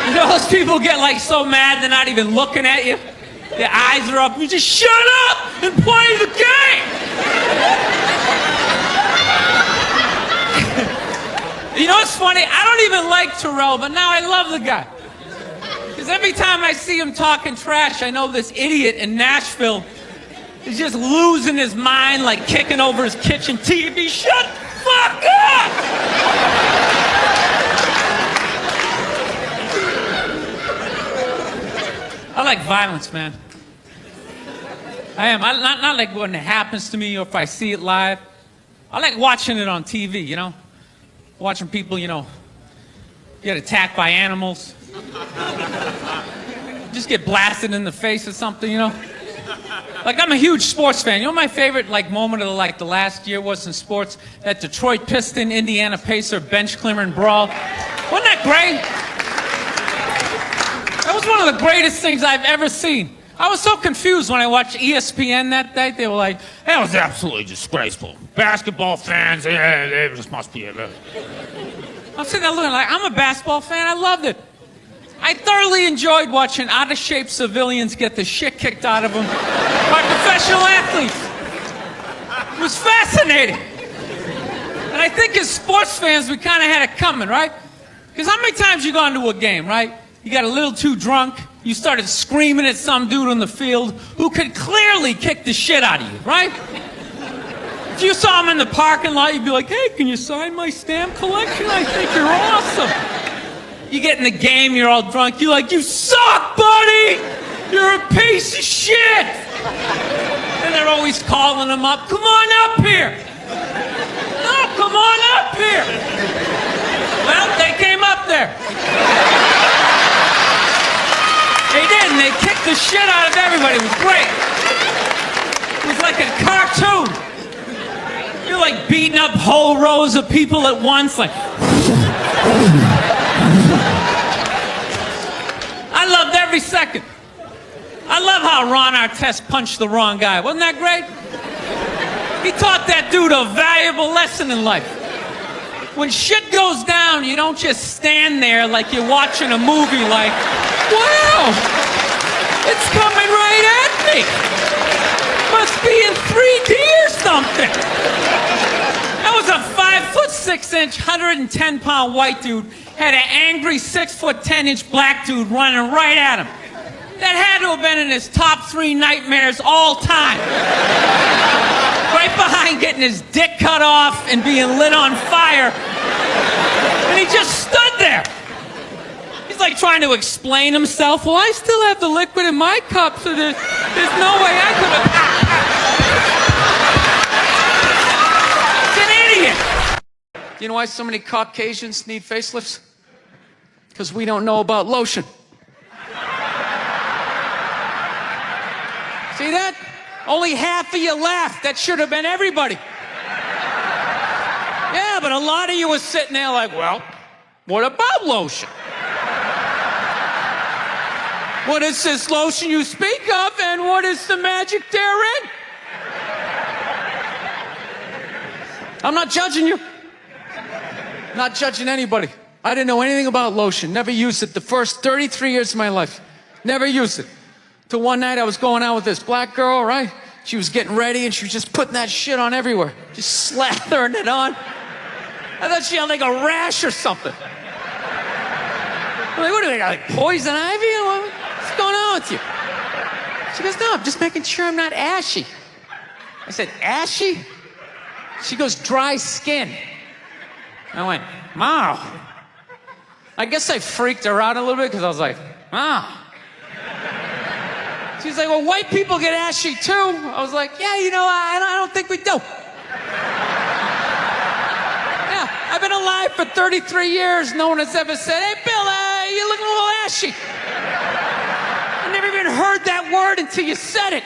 Speaker 1: You know, those people get like so mad they're not even looking at you. Their eyes are up. You just shut up and play the game! You know what's funny? I don't even like Terrell, but now I love the guy. Because every time I see him talking trash, I know this idiot in Nashville is just losing his mind, like kicking over his kitchen TV. Shut the fuck up! I like violence, man. I am. Not like when it happens to me or if I see it live. I like watching it on TV, you know? Watching people, you know, get attacked by animals. Just get blasted in the face or something, you know? Like, I'm a huge sports fan. You know my favorite, like, moment of, like, the last year was in sports? That Detroit Piston, Indiana Pacer, bench clearing brawl. Wasn't that great? That was one of the greatest things I've ever seen. I was so confused when I watched ESPN that night. They were like, that was absolutely disgraceful. Basketball fans, they just must be a... I'm sitting there looking like, I'm a basketball fan. I loved it. I thoroughly enjoyed watching out-of-shape civilians get the shit kicked out of them by professional athletes. It was fascinating. And I think as sports fans, we kind of had it coming, right? Because how many times you gone to a game, right? You got a little too drunk, you started screaming at some dude on the field who could clearly kick the shit out of you, right? If you saw him in the parking lot, you'd be like, hey, can you sign my stamp collection? I think you're awesome. You get in the game, you're all drunk, you're like, you suck, buddy! You're a piece of shit! And they're always calling him up, come on up here! No, come on up here! Well, they came up there. They did, and they kicked the shit out of everybody. It was great. It was like a cartoon. You're like beating up whole rows of people at once, like... I loved every second. I love how Ron Artest punched the wrong guy. Wasn't that great? He taught that dude a valuable lesson in life. When shit goes down, you don't just stand there like you're watching a movie like, wow, it's coming right at me. Must be in 3D or something. That was a 5'6", 110-pound white dude had an angry 6'10" black dude running right at him. That had to have been in his top 3 nightmares all time. Right behind getting his dick cut off and being lit on fire. And he just stood there. He's like trying to explain himself. Well, I still have the liquid in my cup, so there's no way I could have... It's an idiot. You know why so many Caucasians need facelifts? Because we don't know about lotion. See that? Only half of you laughed. That should have been everybody. Yeah, but a lot of you were sitting there like, well, what about lotion? What is this lotion you speak of, and what is the magic therein? I'm not judging you. Not judging anybody. I didn't know anything about lotion. Never used it the first 33 years of my life. Never used it. Till one night I was going out with this black girl, right? She was getting ready and she was just putting that shit on everywhere. Just slathering it on. I thought she had like a rash or something. I'm like, what do they got, like poison ivy? What's going on with you? She goes, no, I'm just making sure I'm not ashy. I said, ashy? She goes, dry skin. I went, wow. I guess I freaked her out a little bit because I was like, wow. She's like, well, white people get ashy too. I was like, yeah, you know, I don't think we do. Yeah, I've been alive for 33 years. No one has ever said, hey, Bill, you're looking a little ashy. I never even heard that word until you said it.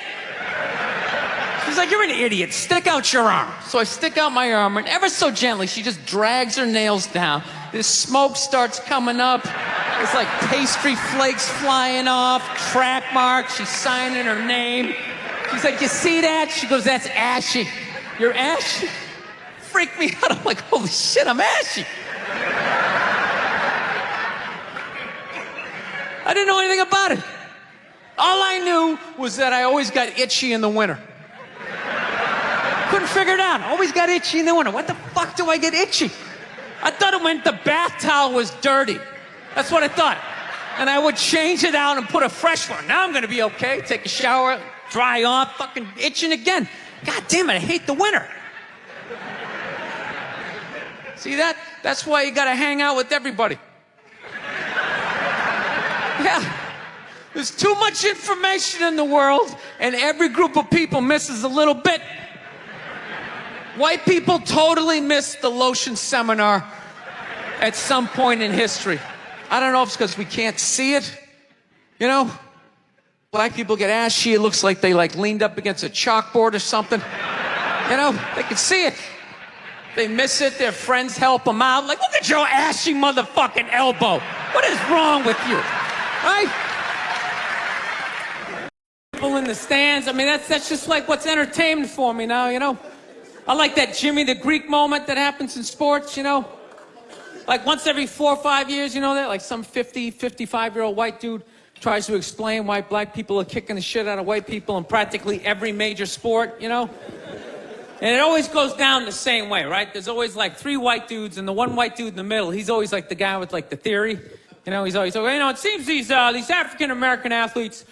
Speaker 1: She's like, you're an idiot. Stick out your arm. So I stick out my arm, and ever so gently, she just drags her nails down. This smoke starts coming up. It's like pastry flakes flying off, track marks. She's signing her name. She's like, you see that? She goes, that's ashy. You're ashy? Freaked me out. I'm like, holy shit, I'm ashy. I didn't know anything about it. All I knew was that I always got itchy in the winter. Couldn't figure it out. Always got itchy in the winter. What the fuck do I get itchy? I thought it meant the bath towel was dirty. That's what I thought. And I would change it out and put a fresh one. Now I'm gonna be okay. Take a shower, dry off, fucking itching again. God damn it, I hate the winter. See that? That's why you gotta hang out with everybody. Yeah. There's too much information in the world, and every group of people misses a little bit. White people totally missed the lotion seminar at some point in history. I don't know if it's because we can't see it. You know? Black people get ashy. It looks like they leaned up against a chalkboard or something. You know? They can see it. They miss it. Their friends help them out. Like, look at your ashy motherfucking elbow. What is wrong with you? Right? People in the stands. I mean, that's just like what's entertainment for me now, you know? I like that Jimmy the Greek moment that happens in sports, you know? Like once every 4 or 5 years, you know that? Like some 50, 55-year-old white dude tries to explain why black people are kicking the shit out of white people in practically every major sport, you know? And it always goes down the same way, right? There's always like 3 white dudes, and the one white dude in the middle, he's always like the guy with like the theory. You know, he's always, you know, it seems these African-American athletes,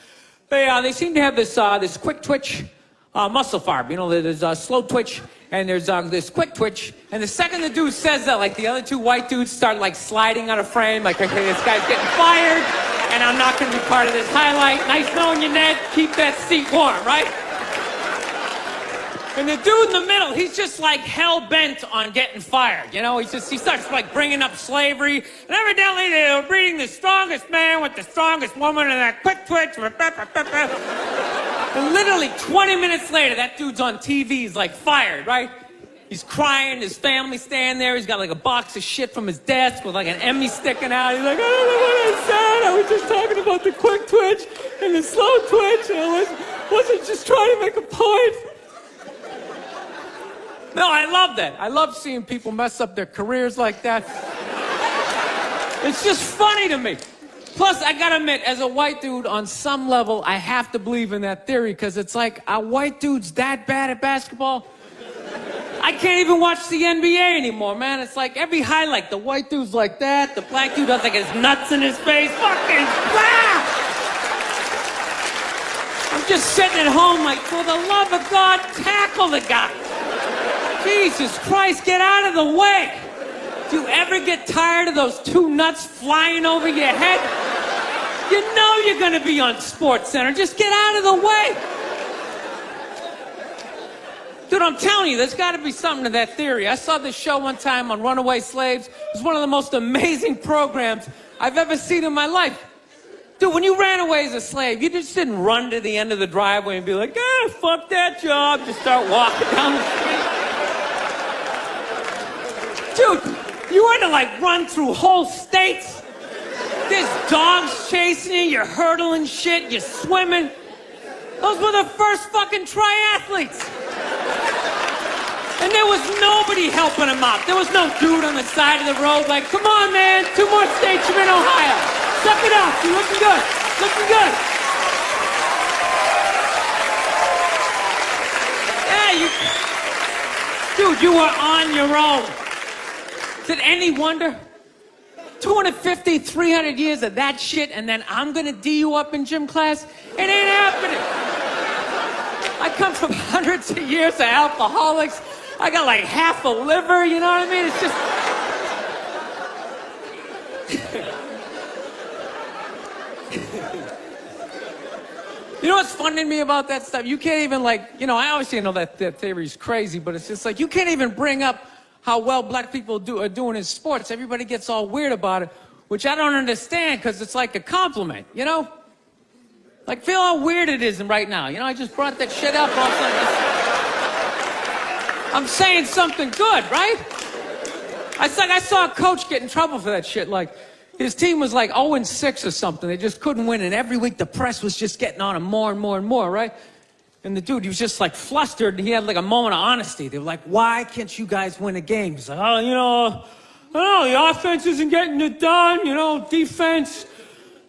Speaker 1: they seem to have this quick twitch muscle fiber. You know, there's slow twitch, and there's this quick twitch. And the second the dude says that, like the other 2 white dudes start like sliding out of frame, like, okay, this guy's getting fired, and I'm not going to be part of this highlight. Nice knowing you, Ned. Keep that seat warm, right? And the dude in the middle, he's just like hell-bent on getting fired. You know, he starts like bringing up slavery. And evidently they were breeding the strongest man with the strongest woman and that quick twitch. And literally 20 minutes later, that dude's on TV. He's like fired, right? He's crying. His family's standing there. He's got like a box of shit from his desk with like an Emmy sticking out. He's like, I don't know what I said. I was just talking about the quick twitch and the slow twitch. And I wasn't just trying to make a point. No, I love that. I love seeing people mess up their careers like that. It's just funny to me. Plus, I gotta admit, as a white dude, on some level, I have to believe in that theory, because it's like, are white dudes that bad at basketball? I can't even watch the NBA anymore, man. It's like every highlight, the white dude's like that, the black dude has like his nuts in his face. Fucking ah! I'm just sitting at home like, for the love of God, tackle the guy. Jesus Christ, get out of the way. Do you ever get tired of those 2 nuts flying over your head? You know you're gonna be on SportsCenter. Just get out of the way. Dude, I'm telling you, there's gotta be something to that theory. I saw this show one time on runaway slaves. It was one of the most amazing programs I've ever seen in my life. Dude, when you ran away as a slave, you just didn't run to the end of the driveway and be like, fuck that job. Just start walking down the street. Dude, you had to like run through whole states. There's dogs chasing you, you're hurdling shit, you're swimming. Those were the first fucking triathletes. And there was nobody helping them out. There was no dude on the side of the road like, come on, man, 2 more states, you're in Ohio. Suck it up, you're looking good, looking good. Yeah, dude, you were on your own. Is it any wonder? 250, 300 years of that shit, and then I'm gonna D you up in gym class? It ain't happening. I come from hundreds of years of alcoholics. I got like half a liver, you know what I mean? It's just... You know what's funny to me about that stuff? You can't even, like, you know, I obviously know that theory's crazy, but it's just like, you can't even bring up how well black people are doing in sports. Everybody gets all weird about it, which I don't understand, because it's like a compliment, you know? Like, feel how weird it is right now. You know, I just brought that shit up. All of a sudden, I'm saying something good, right? I saw a coach get in trouble for that shit. Like, his team was like 0-6 or something. They just couldn't win, and every week the press was just getting on him more and more and more, right? And the dude, he was just like flustered, and he had like a moment of honesty. They were like, why can't you guys win a game? He's like, oh, you know, I don't know, the offense isn't getting it done, you know, defense,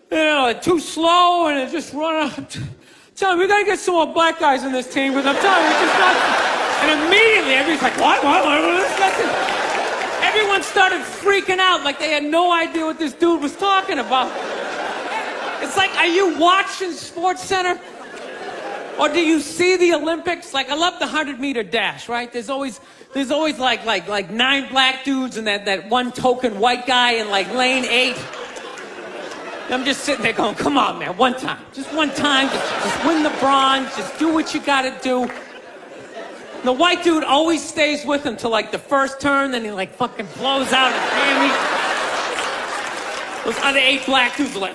Speaker 1: you know, too slow, and it just run out. Tell me, we gotta get some more black guys on this team, because I'm telling you, it's just not. And immediately, everybody's like, what? Everyone started freaking out like they had no idea what this dude was talking about. It's like, are you watching Sports Center? Or do you see the Olympics? Like, I love the 100-meter dash, right? There's always like 9 black dudes and that one token white guy in like lane 8. And I'm just sitting there going, come on, man, one time. Just one time, just win the bronze, just do what you gotta do. The white dude always stays with him till like the first turn, then he like fucking blows out his hammy. Those other 8 black dudes are like,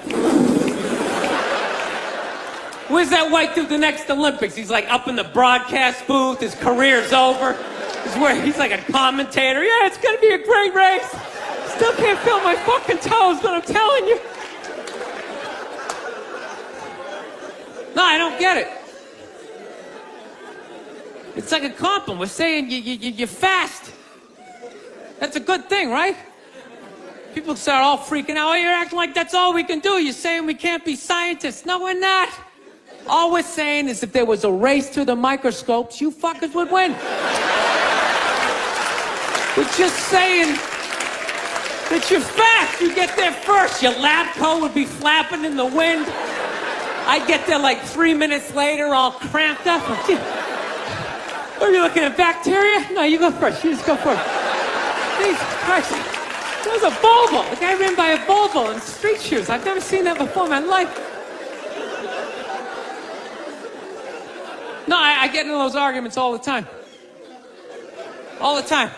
Speaker 1: where's that white dude the next Olympics? He's like up in the broadcast booth, his career's over. He's like a commentator. Yeah, it's gonna be a great race. Still can't feel my fucking toes, but I'm telling you. No, I don't get it. It's like a compliment. We're saying you're fast. That's a good thing, right? People start all freaking out. Oh, you're acting like that's all we can do. You're saying we can't be scientists. No, we're not. All we're saying is if there was a race to the microscopes, you fuckers would win. We're just saying that you're fast. You get there first. Your lab coat would be flapping in the wind. I'd get there like 3 minutes later, all cramped up. Are you looking at bacteria? No, you go first. You just go first. Jesus Christ. There was a Volvo. The guy ran by a Volvo in street shoes. I've never seen that before in my life. No, I get into those arguments all the time. All the time.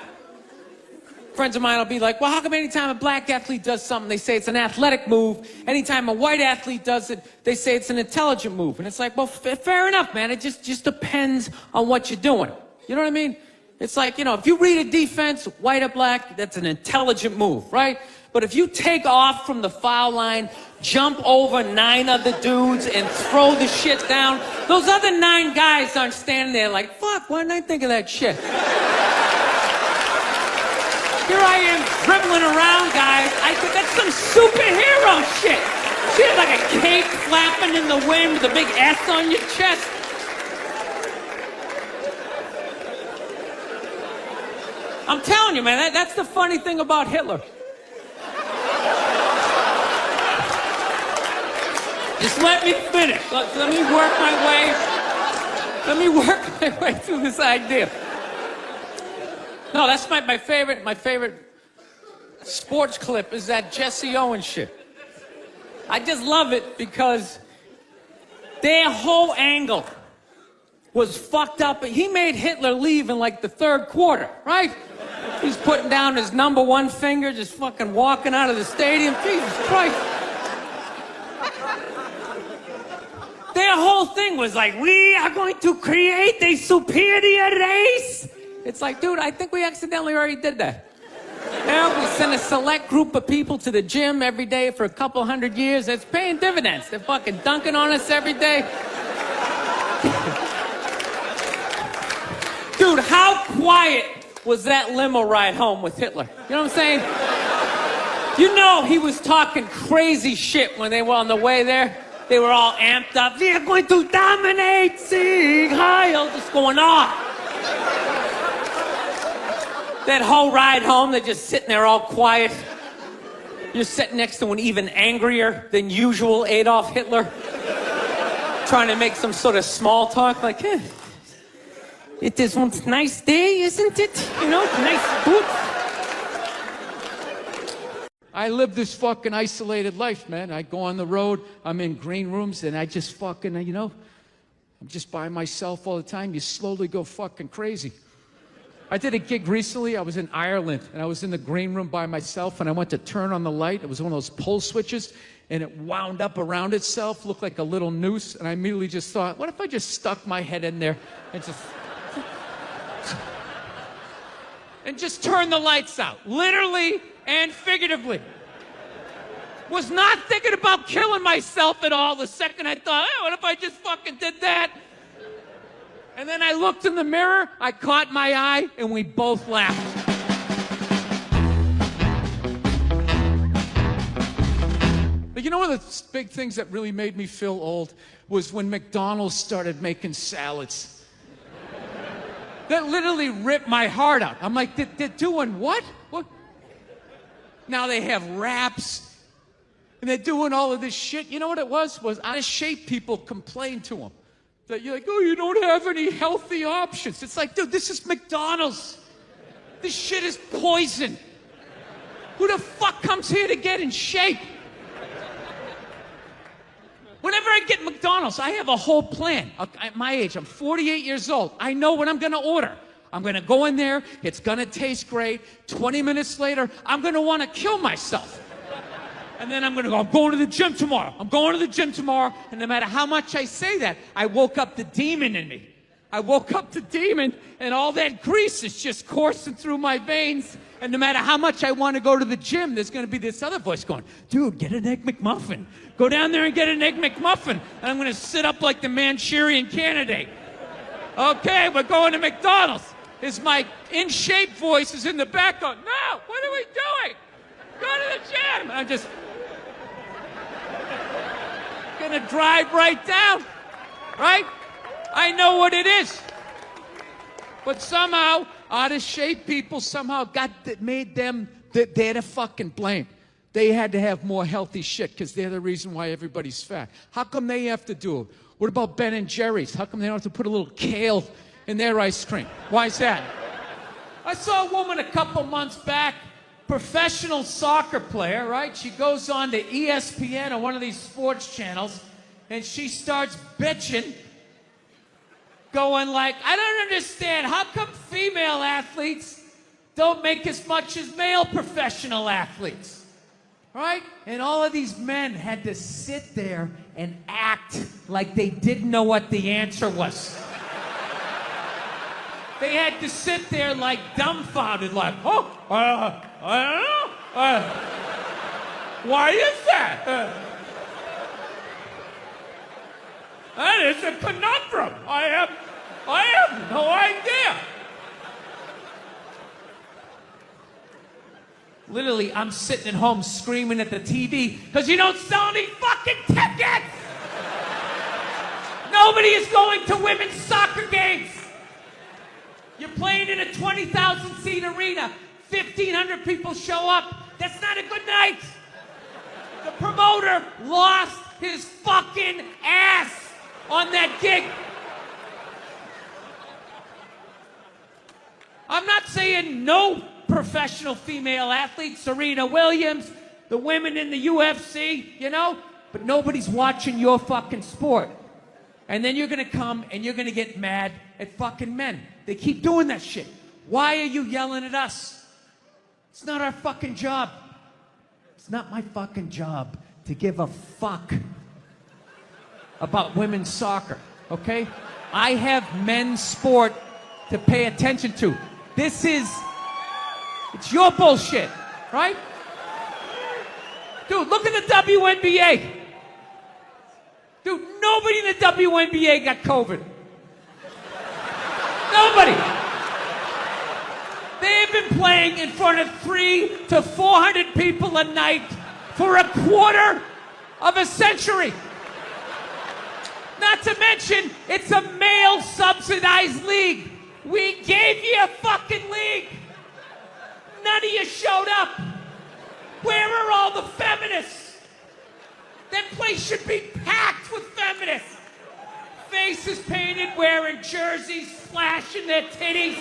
Speaker 1: Friends of mine will be like, well, how come anytime a black athlete does something, they say it's an athletic move? Anytime a white athlete does it, they say it's an intelligent move. And it's like, well, fair enough, man. It just depends on what you're doing. You know what I mean? It's like, you know, if you read a defense, white or black, that's an intelligent move, right? But if you take off from the foul line, jump over 9 other dudes, and throw the shit down, those other 9 guys aren't standing there like, fuck, why didn't I think of that shit? Here I am dribbling around, guys. That's some superhero shit. She had like a cape flapping in the wind with a big S on your chest. I'm telling you, man, that's the funny thing about Hitler. Just let me finish. Let me work my way through this idea. No, that's my favorite sports clip is that Jesse Owens shit. I just love it because their whole angle was fucked up. He made Hitler leave in like the 3rd quarter, right? He's putting down his number 1 finger, just fucking walking out of the stadium. Jesus Christ. Their whole thing was like, we are going to create a superior race. It's like, dude, I think we accidentally already did that. Yeah, we send a select group of people to the gym every day for a couple 100 years. It's paying dividends. They're fucking dunking on us every day. Dude, how quiet was that limo ride home with Hitler? You know what I'm saying? You know he was talking crazy shit when they were on the way there. They were all amped up. We are going to dominate, Sieg Heil, just going off. That whole ride home, they're just sitting there all quiet. You're sitting next to an even angrier than usual Adolf Hitler, trying to make some sort of small talk, like, it is one nice day, isn't it? You know, nice boots. I live this fucking isolated life, man. I go on the road, I'm in green rooms, and I just fucking, you know, I'm just by myself all the time. You slowly go fucking crazy. I did a gig recently. I was in Ireland, and I was in the green room by myself, and I went to turn on the light. It was one of those pull switches, and it wound up around itself, looked like a little noose, and I immediately just thought, what if I just stuck my head in there and just turned the lights out, literally and figuratively. Was not thinking about killing myself at all the second I thought, oh, what if I just fucking did that? And then I looked in the mirror, I caught my eye, and we both laughed. But you know one of the big things that really made me feel old was when McDonald's started making salads. That literally ripped my heart out. I'm like, they're doing what? What? Now they have wraps, and they're doing all of this shit. You know what it was? Was out of shape people complained to them. That you're like, oh, you don't have any healthy options. It's like, dude, this is McDonald's. This shit is poison. Who the fuck comes here to get in shape? Whenever I get McDonald's, I have a whole plan. At my age, I'm 48 years old. I know what I'm going to order. I'm going to go in there. It's going to taste great. 20 minutes later, I'm going to want to kill myself. And then I'm going to go, I'm going to the gym tomorrow. I'm going to the gym tomorrow. And no matter how much I say that, I woke up the demon in me. I woke up the demon, and all that grease is just coursing through my veins. And no matter how much I want to go to the gym, there's going to be this other voice going, dude, get an Egg McMuffin. Go down there and get an Egg McMuffin. And I'm going to sit up like the Manchurian Candidate. Okay, we're going to McDonald's. My in-shape voice is in the back going, no, what are we doing? Go to the gym. I'm just going to drive right down, right? I know what it is. But somehow, out-of-shape people somehow made them, they're the fucking blame. They had to have more healthy shit because they're the reason why everybody's fat. How come they have to do it? What about Ben and Jerry's? How come they don't have to put a little kale in their ice cream? Why is that? I saw a woman a couple months back, professional soccer player, right? She goes on to ESPN or one of these sports channels, and she starts bitching, going like, I don't understand. How come female athletes don't make as much as male professional athletes? Right? And all of these men had to sit there and act like they didn't know what the answer was. They had to sit there like dumbfounded, like, oh, I don't know. Why is that? That is a conundrum. I have no idea. Literally, I'm sitting at home screaming at the TV because you don't sell any fucking tickets. Nobody is going to women's soccer games. You're playing in a 20,000-seat arena. 1,500 people show up. That's not a good night. The promoter lost his fucking ass on that gig. I'm not saying no professional female athletes, Serena Williams, the women in the UFC, you know, but nobody's watching your fucking sport. And then you're gonna come and you're gonna get mad at fucking men. They keep doing that shit. Why are you yelling at us? It's not our fucking job. It's not my fucking job to give a fuck about women's soccer, okay? I have men's sport to pay attention to. It's your bullshit, right? Dude, look at the WNBA. Dude, nobody in the WNBA got COVID. Nobody. They've been playing in front of 300 to 400 people a night for a quarter of a century. Not to mention, it's a male-subsidized league. We gave you a fucking league. None of you showed up. Where are all the feminists? That place should be packed with feminists. Faces painted, wearing jerseys, flashing their titties.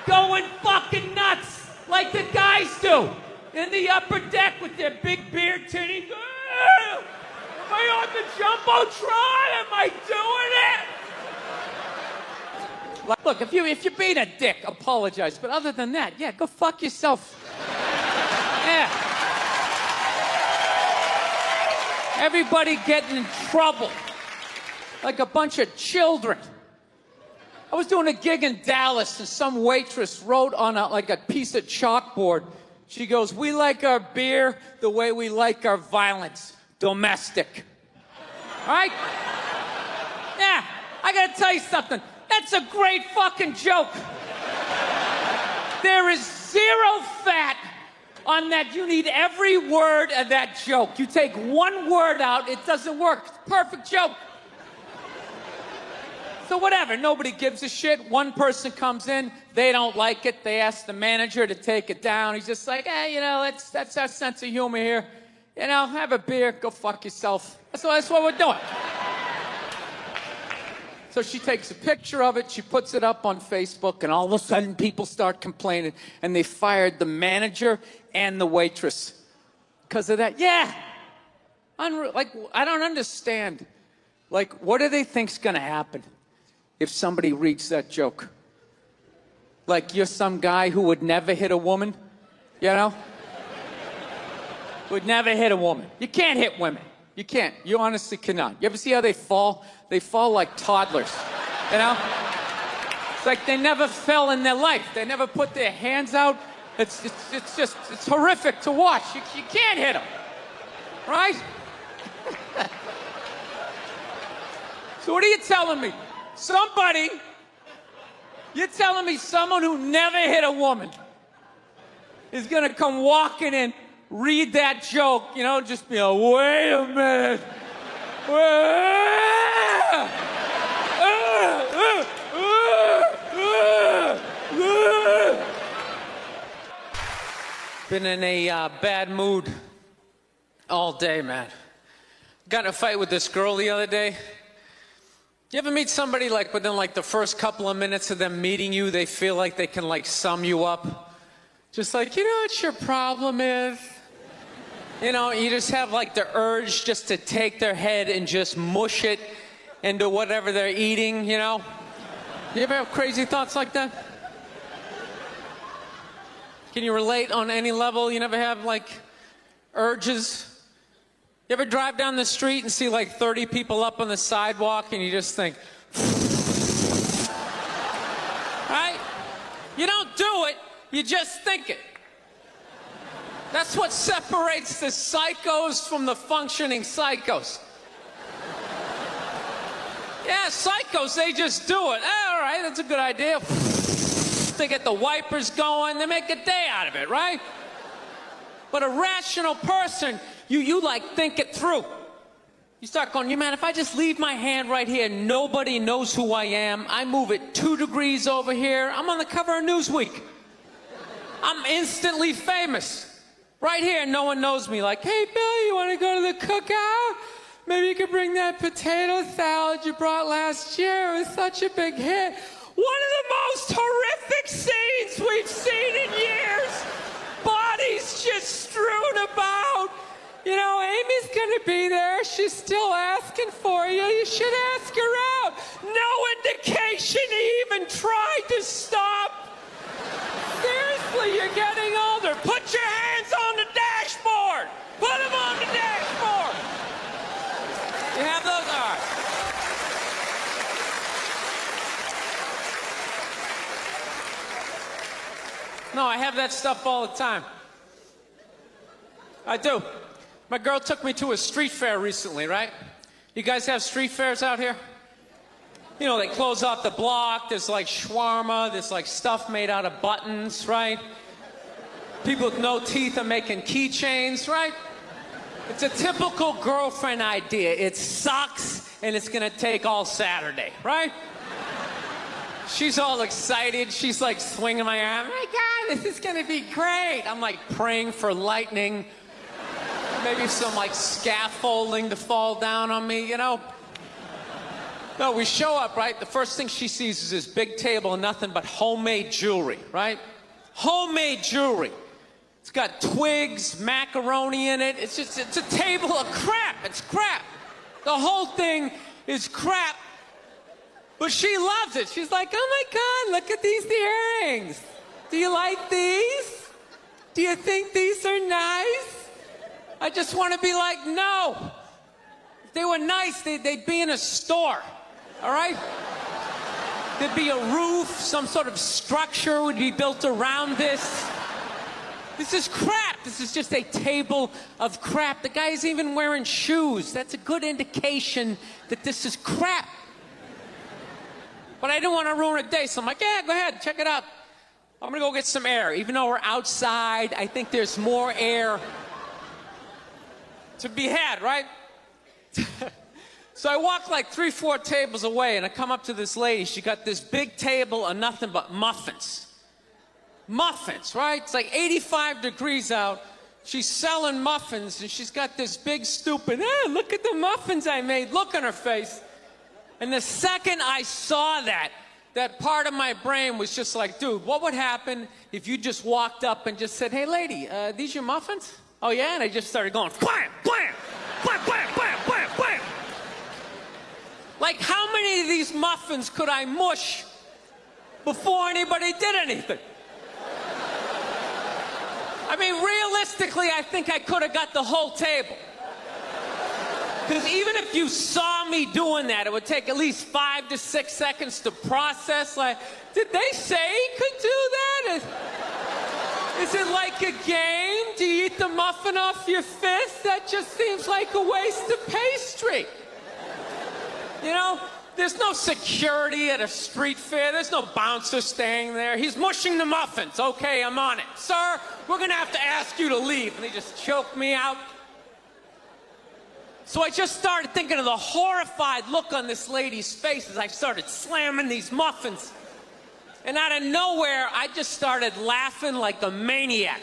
Speaker 1: Going fucking nuts like the guys do in the upper deck with their big beard titties. Am I on the Jumbotron? Am I doing it? Look, if you're being a dick, apologize. But other than that, yeah, go fuck yourself. Yeah. Everybody getting in trouble. Like a bunch of children. I was doing a gig in Dallas, and some waitress wrote on a piece of chalkboard. She goes, "We like our beer the way we like our violence. Domestic." All right? Yeah, I gotta tell you something. That's a great fucking joke. There is zero fat on that. You need every word of that joke. You take one word out, it doesn't work. It's a perfect joke. So whatever, nobody gives a shit. One person comes in, they don't like it. They ask the manager to take it down. He's just like, hey, you know, that's our sense of humor here. You know, have a beer, go fuck yourself. That's what we're doing. So she takes a picture of it, she puts it up on Facebook, and all of a sudden people start complaining, and they fired the manager and the waitress because of that. Yeah. Like, I don't understand. Like, what do they think's gonna happen if somebody reads that joke? Like, you're some guy who would never hit a woman, you know? Would never hit a woman. You can't hit women. You can't. You honestly cannot. You ever see how they fall? They fall like toddlers, you know? It's like they never fell in their life. They never put their hands out. It's horrific to watch. You can't hit them, right? So what are you telling me? You're telling me someone who never hit a woman is gonna come walking in, read that joke, you know, just be like, wait a minute. Been in a bad mood all day, man. Got in a fight with this girl the other day. You ever meet somebody like within like the first couple of minutes of them meeting you, they feel like they can like sum you up? Just like, you know what your problem is? You know, you just have like the urge just to take their head and just mush it into whatever they're eating, you know? You ever have crazy thoughts like that? Can you relate on any level? You never have like urges? You ever drive down the street and see like 30 people up on the sidewalk and you just think, right? You don't do it, you just think it. That's what separates the psychos from the functioning psychos. Yeah, psychos, they just do it. All right, that's a good idea. They get the wipers going, they make a day out of it, right? But a rational person, you like think it through. You start going, man, if I just leave my hand right here, nobody knows who I am. I move it 2 degrees over here, I'm on the cover of Newsweek. I'm instantly famous. Right here, no one knows me. Like, hey, Bill, you want to go to the cookout? Maybe you could bring that potato salad you brought last year. It was such a big hit. One of the most horrific scenes we've seen in years. Bodies just strewn about. You know, Amy's gonna be there. She's still asking for you. You should ask her out. No indication he even tried to stop. Seriously, you're getting older. Put your hands on the dashboard. Put them on the dashboard. You have those? All right. No, I have that stuff all the time. I do. My girl took me to a street fair recently, right? You guys have street fairs out here? You know, they close off the block, there's like shawarma, there's like stuff made out of buttons, right? People with no teeth are making keychains, right? It's a typical girlfriend idea. It sucks and it's gonna take all Saturday, right? She's all excited, she's like swinging my arm. Oh my God, this is gonna be great. I'm like praying for lightning, maybe some like scaffolding to fall down on me, you know? No, we show up, right? The first thing she sees is this big table and nothing but homemade jewelry, right? Homemade jewelry. It's got twigs, macaroni in it. It's a table of crap. It's crap.
Speaker 2: The whole thing is crap, but she loves it. She's like, oh my God, look at these earrings. Do you like these? Do you think these are nice? I just want to be like, no. If they were nice, they'd be in a store, all right? There'd be a roof, some sort of structure would be built around this. This is crap. This is just a table of crap. The guy's even wearing shoes. That's a good indication that this is crap. But I didn't want to ruin a day, so I'm like, yeah, go ahead, check it out. I'm gonna go get some air. Even though we're outside, I think there's more air to be had, right? So I walk like 3-4 tables away, and I come up to this lady. She got this big table of nothing but muffins. Muffins, right? It's like 85 degrees out. She's selling muffins, and she's got this big stupid, look at the muffins I made, look on her face. And the second I saw that part of my brain was just like, dude, what would happen if you just walked up and just said, hey, lady, these your muffins? Oh, yeah? And I just started going, blam, blam, blam, blam, blam, blam, blam. Like, how many of these muffins could I mush before anybody did anything? I mean, realistically, I think I could have got the whole table. Because even if you saw me doing that, it would take at least 5 to 6 seconds to process. Like, did they say he could do that? Is it like a game? Do you eat the muffin off your fist? That just seems like a waste of pastry. You know, there's no security at a street fair. There's no bouncer staying there. He's mushing the muffins. Okay, I'm on it. Sir, we're gonna have to ask you to leave. And they just choked me out. So I just started thinking of the horrified look on this lady's face as I started slamming these muffins. And out of nowhere, I just started laughing like a maniac.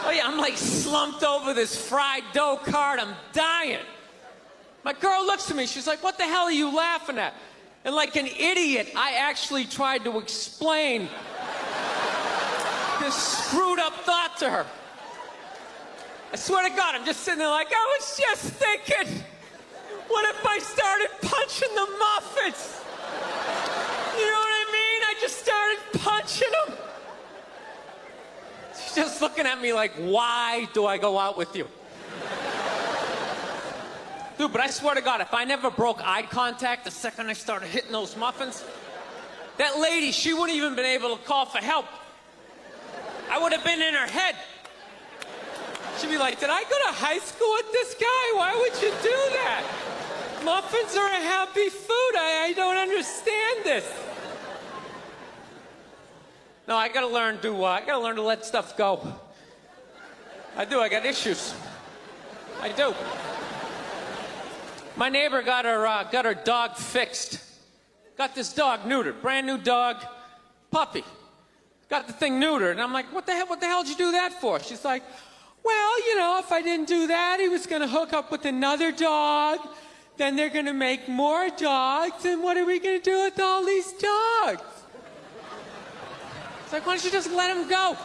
Speaker 2: Oh yeah, I'm like slumped over this fried dough cart. I'm dying. My girl looks at me, she's like, what the hell are you laughing at? And like an idiot, I actually tried to explain this screwed up thought to her. I swear to God, I'm just sitting there like, I was just thinking, what if I started punching the muffins? You know what I mean? I just started punching them. She's just looking at me like, why do I go out with you? Dude, but I swear to God, if I never broke eye contact the second I started hitting those muffins, that lady, she wouldn't even been able to call for help. I would have been in her head. She'd be like, did I go to high school with this guy? Why would you do that? Muffins are a happy food. I don't understand this. No, I gotta learn to let stuff go. I do, I got issues. I do. My neighbor got her dog fixed. Got this dog neutered, brand new dog, puppy. Got the thing neutered, and I'm like, what the hell did you do that for? She's like, well, you know, if I didn't do that, he was gonna hook up with another dog, then they're gonna make more dogs, and what are we gonna do with all these dogs? It's like, why don't you just let them go?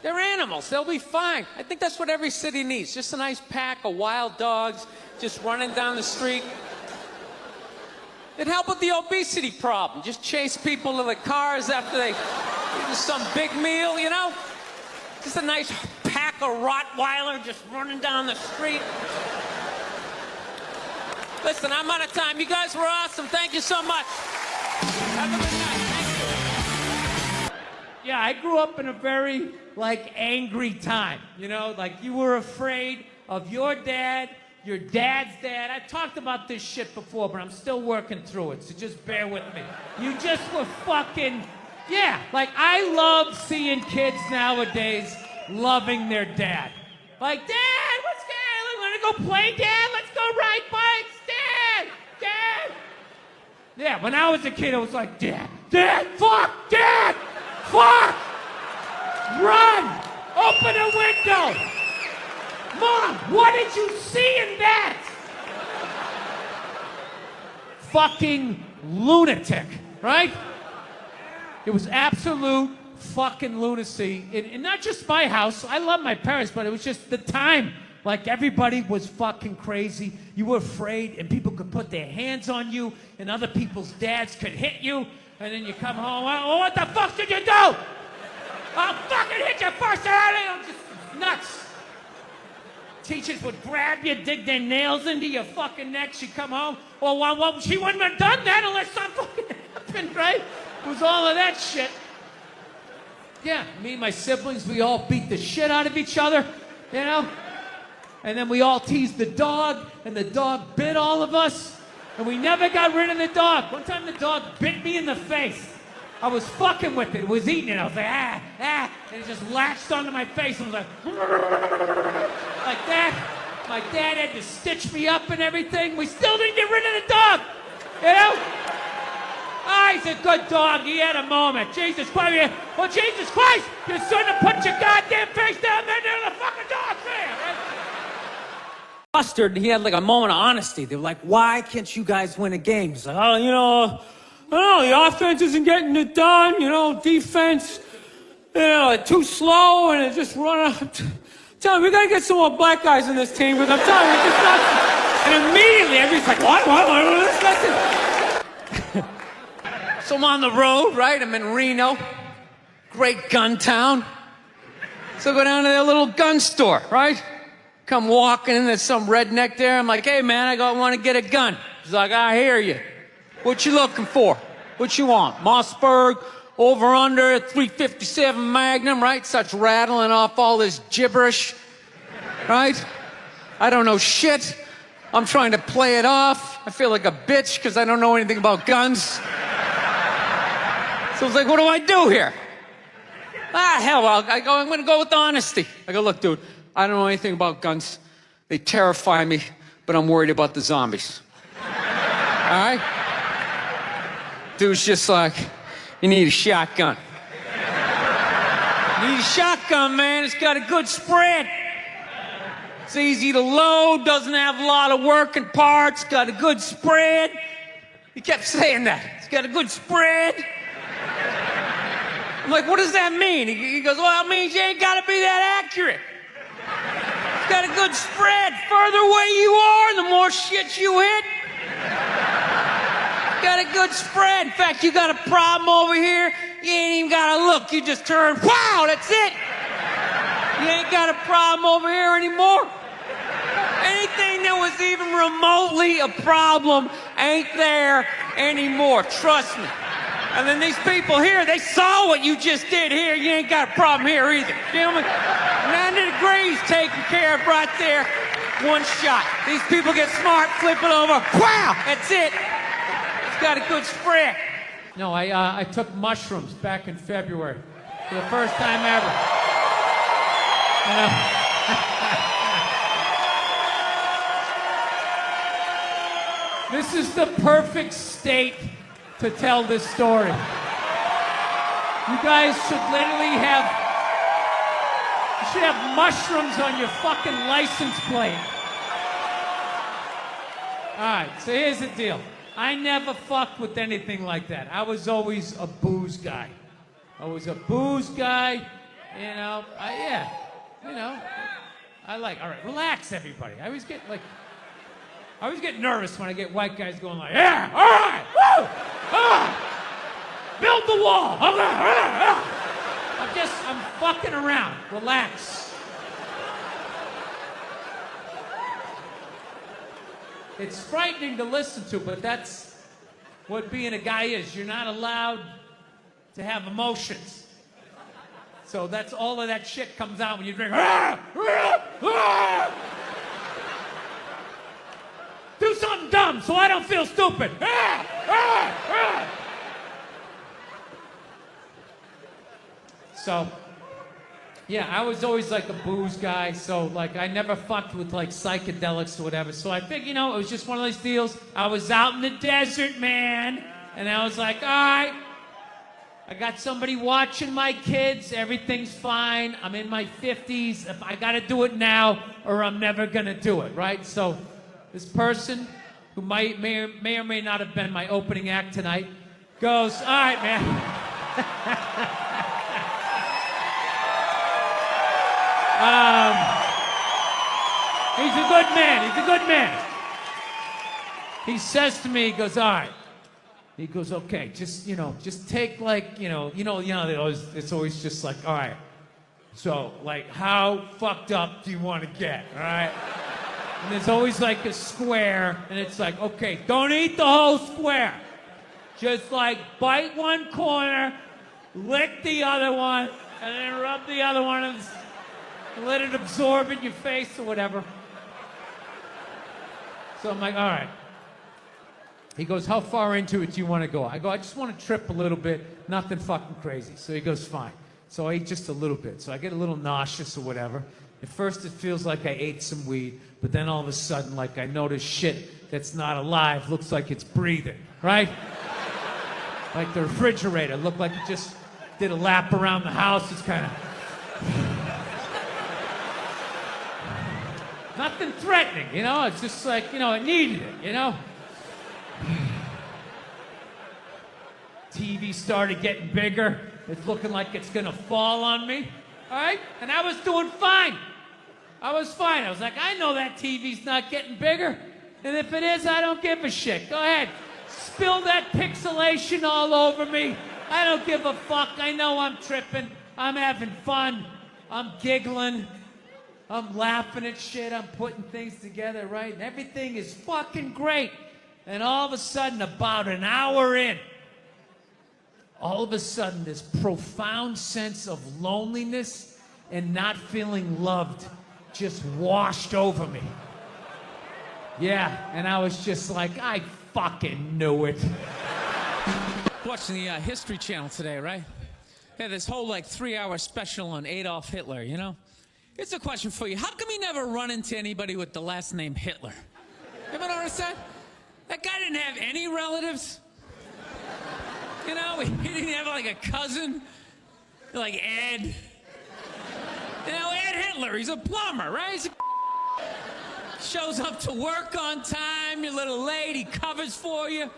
Speaker 2: They're animals, they'll be fine. I think that's what every city needs, just a nice pack of wild dogs just running down the street. It'd help with the obesity problem. Just chase people to the cars after they eat some big meal, you know? Just a nice pack of Rottweiler just running down the street. Listen, I'm out of time. You guys were awesome. Thank you so much. Have a good night. Thank you.
Speaker 1: Yeah, I grew up in a very, angry time. You know, you were afraid of your dad's dad. I've talked about this shit before, but I'm still working through it, so just bear with me. You just were fucking... Yeah, I love seeing kids nowadays loving their dad. Like, Dad, what's good? Want to go play, Dad? Let's go ride bikes, Dad! Dad! Yeah, when I was a kid, I was like, Dad, fuck, Dad, fuck! Run! Open a window! Mom, what did you see in that? Fucking lunatic, right? It was absolute fucking lunacy. And not just my house. I love my parents, but it was just the time
Speaker 3: Like everybody was fucking crazy. You were afraid, and people could put their hands on you, and other people's dads could hit you, and then you come home, oh, what the fuck did you do? I'll fucking hit you first, I'm just nuts. Teachers would grab you, dig their nails into your fucking neck. She'd come home. Well, she wouldn't have done that unless something fucking happened, right? It was all of that shit. Yeah, me and my siblings, we all beat the shit out of each other, you know? And then we all teased the dog, and the dog bit all of us, and we never got rid of the dog. One time the dog bit me in the face. I was fucking with it. It was eating it. I was like, and it just latched onto my face and was like that. My dad had to stitch me up and everything. We still didn't get rid of the dog, you know? Ah, he's a good dog. He had a moment. Jesus Christ. Well, Jesus Christ, you shouldn't have put your goddamn face down there near the fucking dog, man.
Speaker 2: Mustard, he had like a moment of honesty. They were like, why can't you guys win a game? He's like, oh, you know, the offense isn't getting it done, defense, too slow, and it just run out. Tell me, we gotta get some more black guys in this team, because I'm telling you, it's just not. And immediately, everybody's like, what, listen.
Speaker 1: So I'm on the road, right? I'm in Reno. Great gun town. So I go down to their little gun store, right? Come walking in, there's some redneck there. I'm like, hey, man, I want to get a gun. He's like, I hear you. What you looking for? What you want? Mossberg, over under, 357 Magnum, right? Starts rattling off all this gibberish, right? I don't know shit. I'm trying to play it off. I feel like a bitch because I don't know anything about guns. So I was like, what do I do here? Hell, I'm going to go with honesty. I go, look, dude, I don't know anything about guns. They terrify me, but I'm worried about the zombies. All right? Dude's just like, you need a shotgun. You need a shotgun, man. It's got a good spread. It's easy to load, doesn't have a lot of working parts, got a good spread. He kept saying that. It's got a good spread. I'm like, what does that mean? He goes, well, it means you ain't got to be that accurate. It's got a good spread. Further away you are, the more shit you hit. Got a good spread. In fact, you got a problem over here, you ain't even got to look. You just turn, wow, that's it. You ain't got a problem over here anymore. Anything that was even remotely a problem ain't there anymore. Trust me. And then these people here, they saw what you just did here. You ain't got a problem here either. Gentlemen, 90 degrees taken care of right there. One shot. These people get smart, flip it over. Wow, that's it. It's got a good spread.
Speaker 3: No, I took mushrooms back in February for the first time ever. This is the perfect state to tell this story. You guys should literally have mushrooms on your fucking license plate. All right, so here's the deal. I never fucked with anything like that. I was always a booze guy. All right, relax, everybody. I always get nervous when I get white guys going like, yeah, all right, woo, build the wall. Okay, I'm fucking around. Relax. It's frightening to listen to, but that's what being a guy is. You're not allowed to have emotions. So that's all of that shit comes out when you drink. Do something dumb so I don't feel stupid. So, yeah, I was always like a booze guy, so like I never fucked with like psychedelics or whatever. So I think, it was just one of those deals. I was out in the desert, man, and I was like, all right, I got somebody watching my kids, everything's fine. I'm in my 50s. If I gotta do it now or I'm never gonna do it, right? So this person, who may or may not have been my opening act tonight, goes, all right, man. He's a good man. He's a good man. He says to me, he goes, all right. He goes, okay, just take like, it's always just like, all right. So, like, how fucked up do you want to get, all right? And there's always like a square, and it's like, okay, don't eat the whole square. Just like bite one corner, lick the other one, and then rub the other one and let it absorb in your face or whatever. So I'm like, all right. He goes, how far into it do you want to go? I go, I just want to trip a little bit, nothing fucking crazy. So he goes, fine. So I ate just a little bit. So I get a little nauseous or whatever. At first it feels like I ate some weed, but then all of a sudden, like I notice shit that's not alive looks like it's breathing, right? Like the refrigerator looked like it just did a lap around the house. It's kind of... Nothing threatening, It's just like, it needed it, TV started getting bigger. It's looking like it's gonna fall on me, all right? And I was doing fine. I was fine. I was like, I know that TV's not getting bigger. And if it is, I don't give a shit. Go ahead. Spill that pixelation all over me. I don't give a fuck. I know I'm tripping. I'm having fun. I'm giggling. I'm laughing at shit. I'm putting things together, right? And everything is fucking great. And all of a sudden, about an hour in, all of a sudden, this profound sense of loneliness and not feeling loved just washed over me. Yeah, and I was just like, I fucking knew it.
Speaker 4: Watching the History Channel today, right? Yeah, this whole 3-hour special on Adolf Hitler, Here's a question for you. How come you never run into anybody with the last name Hitler? You ever notice that? That guy didn't have any relatives. He didn't have a cousin, like Ed. Ed Hitler, he's a plumber, right? He's shows up to work on time, you're a little late, he covers for you.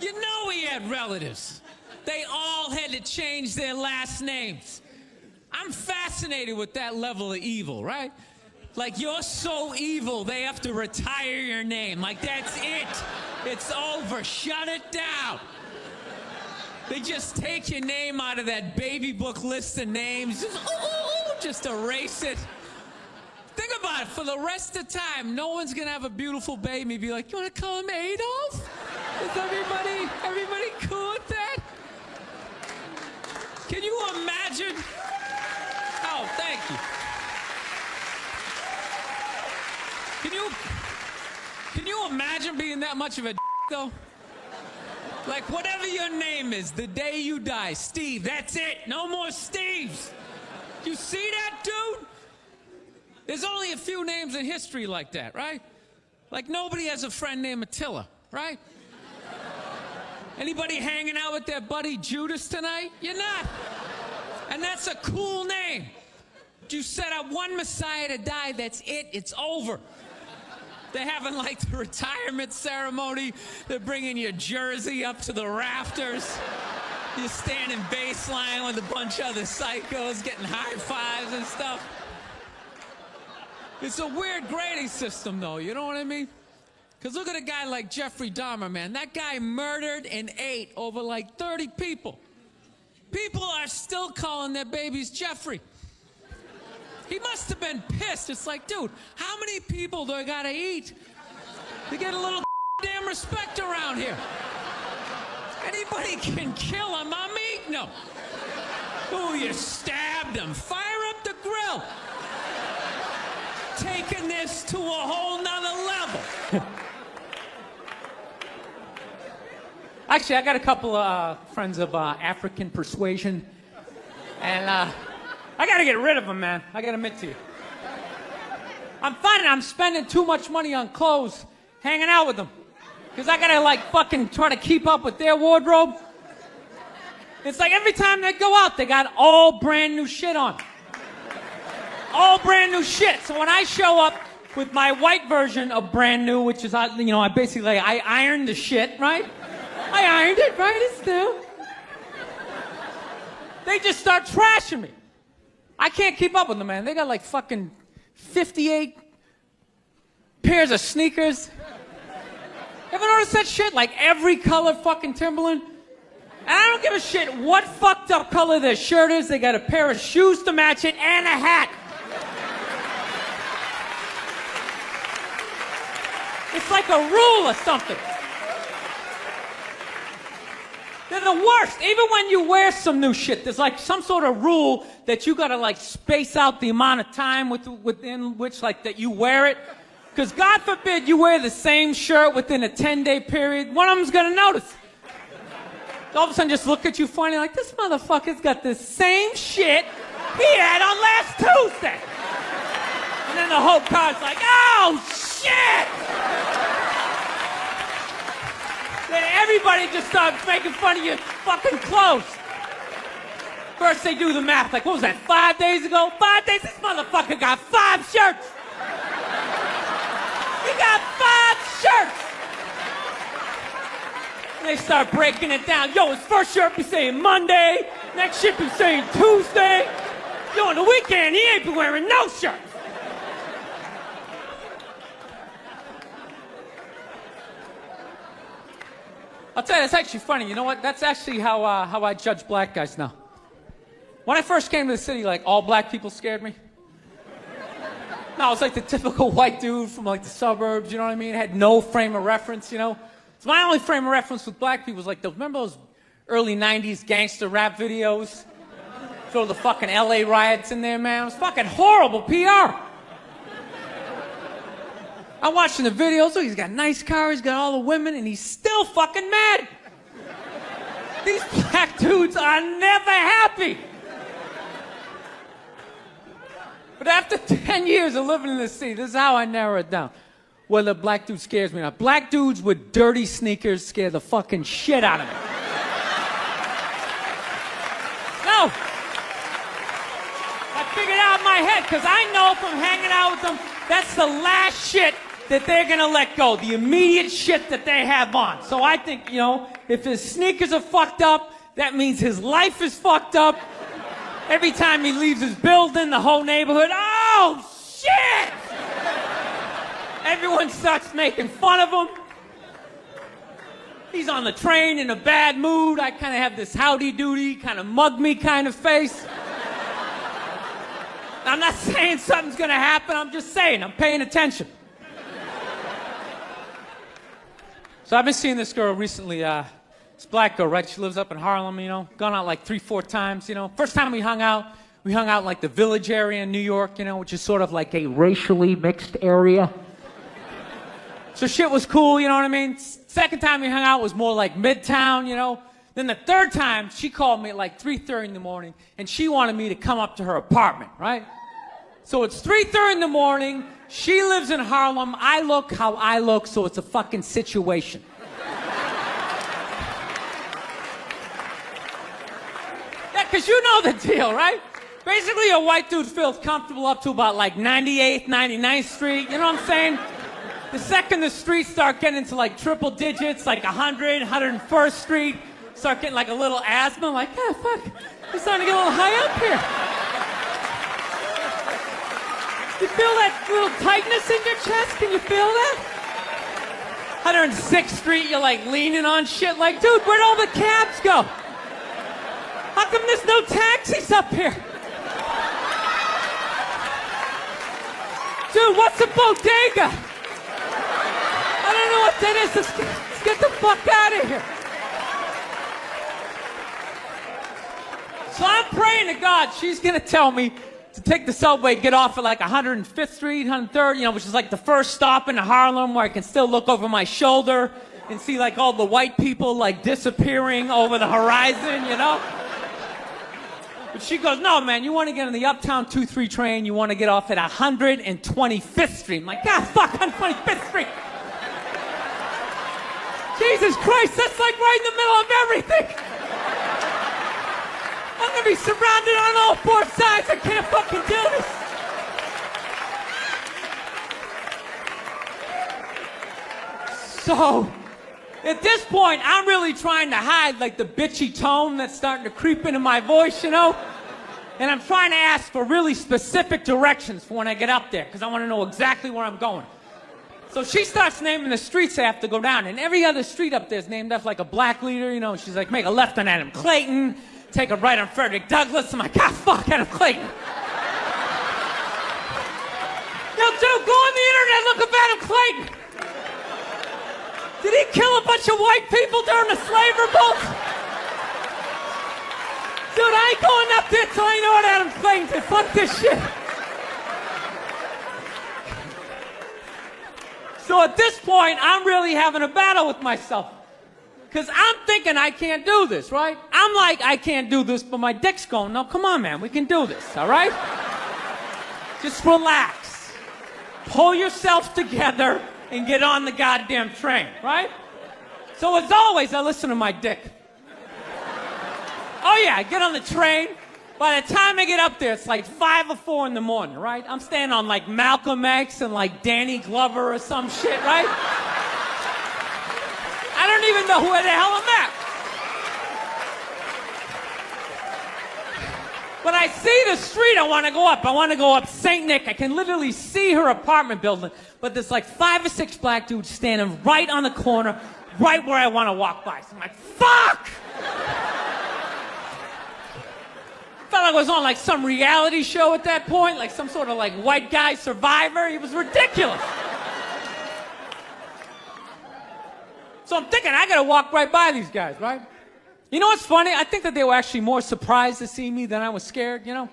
Speaker 4: You know he had relatives. They all had to change their last names. I'm fascinated with that level of evil, right? Like, you're so evil, they have to retire your name. Like, that's it. It's over. Shut it down. They just take your name out of that baby book list of names. Just erase it. Think about it. For the rest of the time, no one's going to have a beautiful baby and be like, you want to call him Adolf? Is everybody cool with that? Can you imagine? Oh, thank you. Can you imagine being that much of a though? Like, whatever your name is, the day you die, Steve, that's it. No more Steves. You see that, dude? There's only a few names in history like that, right? Like, nobody has a friend named Attila, right? Anybody hanging out with their buddy Judas tonight? You're not. And that's a cool name. You set up one Messiah to die, that's it, it's over. They're having the retirement ceremony. They're bringing your jersey up to the rafters. You're standing baseline with a bunch of other psychos getting high fives and stuff. It's a weird grading system, though, you know what I mean? Because look at a guy like Jeffrey Dahmer, man. That guy murdered and ate over 30 people. People are still calling their babies Jeffrey. He must have been pissed. It's like, dude, how many people do I gotta eat to get a little damn respect around here? Anybody can kill him, I'm eating him. Oh, you stabbed him. Fire up the grill. Taking this to a whole nother level.
Speaker 1: Actually, I got a couple of friends of African persuasion, and I gotta get rid of them, man. I gotta admit to you. I'm finding I'm spending too much money on clothes hanging out with them. Because I gotta fucking try to keep up with their wardrobe. It's like every time they go out, they got all brand new shit on. All brand new shit. So when I show up with my white version of brand new, which is, I ironed the shit, right? I ironed it, right? It's new. They just start trashing me. I can't keep up with them, man. They got fucking 58
Speaker 2: pairs of sneakers. Ever notice that shit? Like every color fucking Timberland? And I don't give a shit what fucked up color their shirt is. They got a pair of shoes to match it and a hat. It's like a rule or something. They're the worst. Even when you wear some new shit, there's like some sort of rule that you gotta like space out the amount of time within which like that you wear it. Because God forbid you wear the same shirt within a 10-day period, one of them's gonna notice. All of a sudden just look at you funny like, this motherfucker's got the same shit he had on last Tuesday. And then the whole car's like, oh shit! Then everybody just starts making fun of your fucking clothes. First they do the math, like what was that, 5 days ago? 5 days? This motherfucker got 5 shirts! He got 5 shirts! And they start breaking it down. Yo, his first shirt be saying Monday, next shirt be saying Tuesday. Yo, on the weekend, he ain't been wearing no shirt. I'll tell you, it's actually funny. You know what? That's actually how I judge black guys now. When I first came to the city, like, all black people scared me. No, I was like the typical white dude from like the suburbs, you know what I mean? Had no frame of reference, you know? So my only frame of reference with black people was like, remember those early 90s gangster rap videos? Throw the fucking LA riots in there, man. It was fucking horrible PR. I'm watching the videos, oh, he's got a nice car, he's got all the women, and he's still fucking mad. These black dudes are never happy. But after 10 years of living in the city, this is how I narrow it down. Whether a black dude scares me or not. Black dudes with dirty sneakers scare the fucking shit out of me. No. I figured out in my head, because I know if I'm hanging out with them, that's the last shit that they're gonna let go. The immediate shit that they have on. So I think, you know, if his sneakers are fucked up, that means his life is fucked up. Every time he leaves his building, the whole neighborhood, oh, shit! Everyone starts making fun of him. He's on the train in a bad mood. I kind of have this howdy-doody, kind of mug-me kind of face. I'm not saying something's gonna happen, I'm just saying, I'm paying attention. So I've been seeing this girl recently, this black girl, right? She lives up in Harlem, you know, gone out like 3-4 times, you know. First time we hung out in like the Village area in New York, you know, which is sort of like a racially mixed area. So shit was cool, you know what I mean? Second time we hung out was more like Midtown, you know. Then the third time, she called me at like 3:30 in the morning, and she wanted me to come up to her apartment, right? So it's 3:30 in the morning, she lives in Harlem, I look how I look, so it's a fucking situation. Yeah, because you know the deal, right? Basically, a white dude feels comfortable up to about like 98th, 99th Street, you know what I'm saying? The second the streets start getting into like triple digits, like 100, 101st Street, start getting like a little asthma, like, yeah, fuck, it's starting to get a little high up here. You feel that little tightness in your chest? Can you feel that? 106th Street, you're like leaning on shit like, dude, where'd all the cabs go? How come there's no taxis up here? Dude, what's a bodega? I don't know what that is. Let's get the fuck out of here. So I'm praying to God she's gonna tell me to take the subway, get off at like 105th Street, 103rd, you know, which is like the first stop in Harlem where I can still look over my shoulder and see like all the white people like disappearing over the horizon, you know? But she goes, no, man, you want to get on the Uptown 2-3 train, you want to get off at 125th Street. I'm like, God, fuck, 125th Street. Jesus Christ, that's like right in the middle of everything. I'm gonna be surrounded on all 4 sides. I can't fucking do this. So, at this point, I'm really trying to hide like the bitchy tone that's starting to creep into my voice, you know? And I'm trying to ask for really specific directions for when I get up there, because I want to know exactly where I'm going. So she starts naming the streets I have to go down, and every other street up there is named after like a black leader, you know. She's like, make a left on Adam Clayton, take a right on Frederick Douglass. I'm like, ah, fuck, Adam Clayton. Yo, dude, go on the internet, look up Adam Clayton. Did he kill a bunch of white people during the slave revolt? Dude, I ain't going up there till I know what Adam Clayton did. Fuck this shit. So at this point, I'm really having a battle with myself. Because I'm thinking I can't do this, right? I'm like, I can't do this, but my dick's going, no, come on, man, we can do this, all right? Just relax. Pull yourself together and get on the goddamn train, right? So as always, I listen to my dick. Oh yeah, I get on the train. By the time I get up there, it's like 5 or 4 in the morning, right? I'm staying on like Malcolm X and like Danny Glover or some shit, right? I don't even know where the hell I'm at. But I see the street I want to go up. I want to go up St. Nick. I can literally see her apartment building, but there's like 5 or 6 black dudes standing right on the corner, right where I want to walk by. So I'm like, fuck! Felt like I was on like some reality show at that point, like some sort of like white guy survivor. It was ridiculous. So I'm thinking I gotta walk right by these guys, right? You know what's funny? I think that they were actually more surprised to see me than I was scared, you know?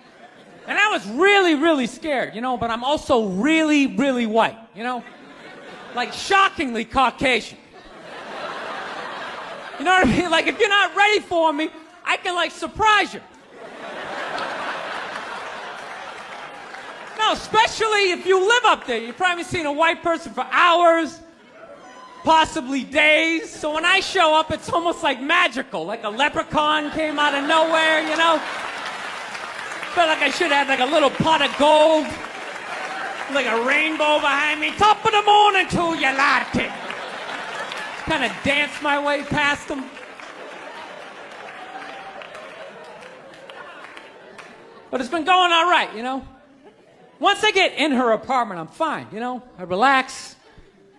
Speaker 2: And I was really, really scared, you know, but I'm also really, really white, you know? Like shockingly Caucasian. You know what I mean? Like if you're not ready for me, I can like surprise you. No, especially if you live up there. You've probably seen a white person for hours, possibly days. So when I show up, it's almost like magical, like a leprechaun came out of nowhere, you know? Felt like I should have like a little pot of gold, like a rainbow behind me. Top of the morning to you, latte. Kind of dance my way past them. But it's been going all right, you know? Once I get in her apartment, I'm fine, you know? I relax,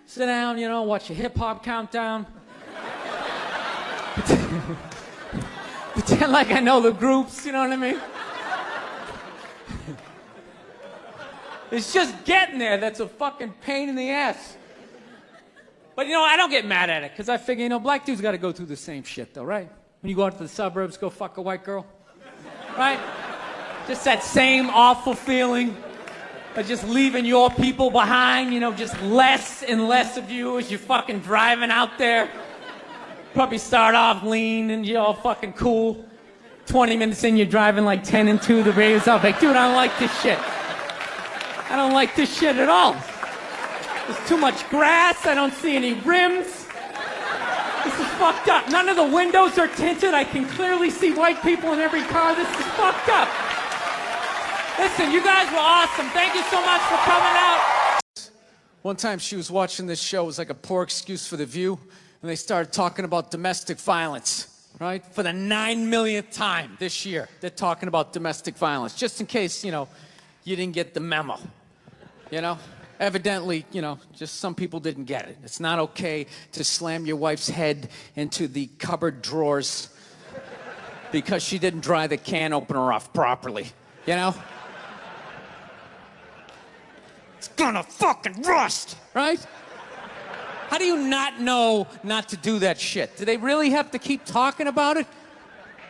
Speaker 2: sit down, you know, watch a hip-hop countdown. Pretend like I know the groups, you know what I mean? It's just getting there that's a fucking pain in the ass. But, you know, I don't get mad at it, because I figure, you know, black dudes got to go through the same shit, though, right? When you go out to the suburbs, go fuck a white girl, right? Just that same awful feeling of just leaving your people behind, you know, just less and less of you as you're fucking driving out there. Probably start off lean and you're all fucking cool. 20 minutes in, you're driving like 10 and 2, the radio's off. Like, dude, I don't like this shit. I don't like this shit at all. There's too much grass, I don't see any rims. This is fucked up. None of the windows are tinted. I can clearly see white people in every car. This is fucked up. Listen, you guys were awesome. Thank you so much for coming out.
Speaker 1: One time she was watching this show. It was like a poor excuse for The View. And they started talking about domestic violence, right? For the 9 millionth time this year, they're talking about domestic violence. Just in case, you know, you didn't get the memo, you know? Evidently, you know, just some people didn't get it. It's not okay to slam your wife's head into the cupboard drawers because she didn't dry the can opener off properly, you know? It's gonna fucking rust, right? How do you not know not to do that shit? Do they really have to keep talking about it?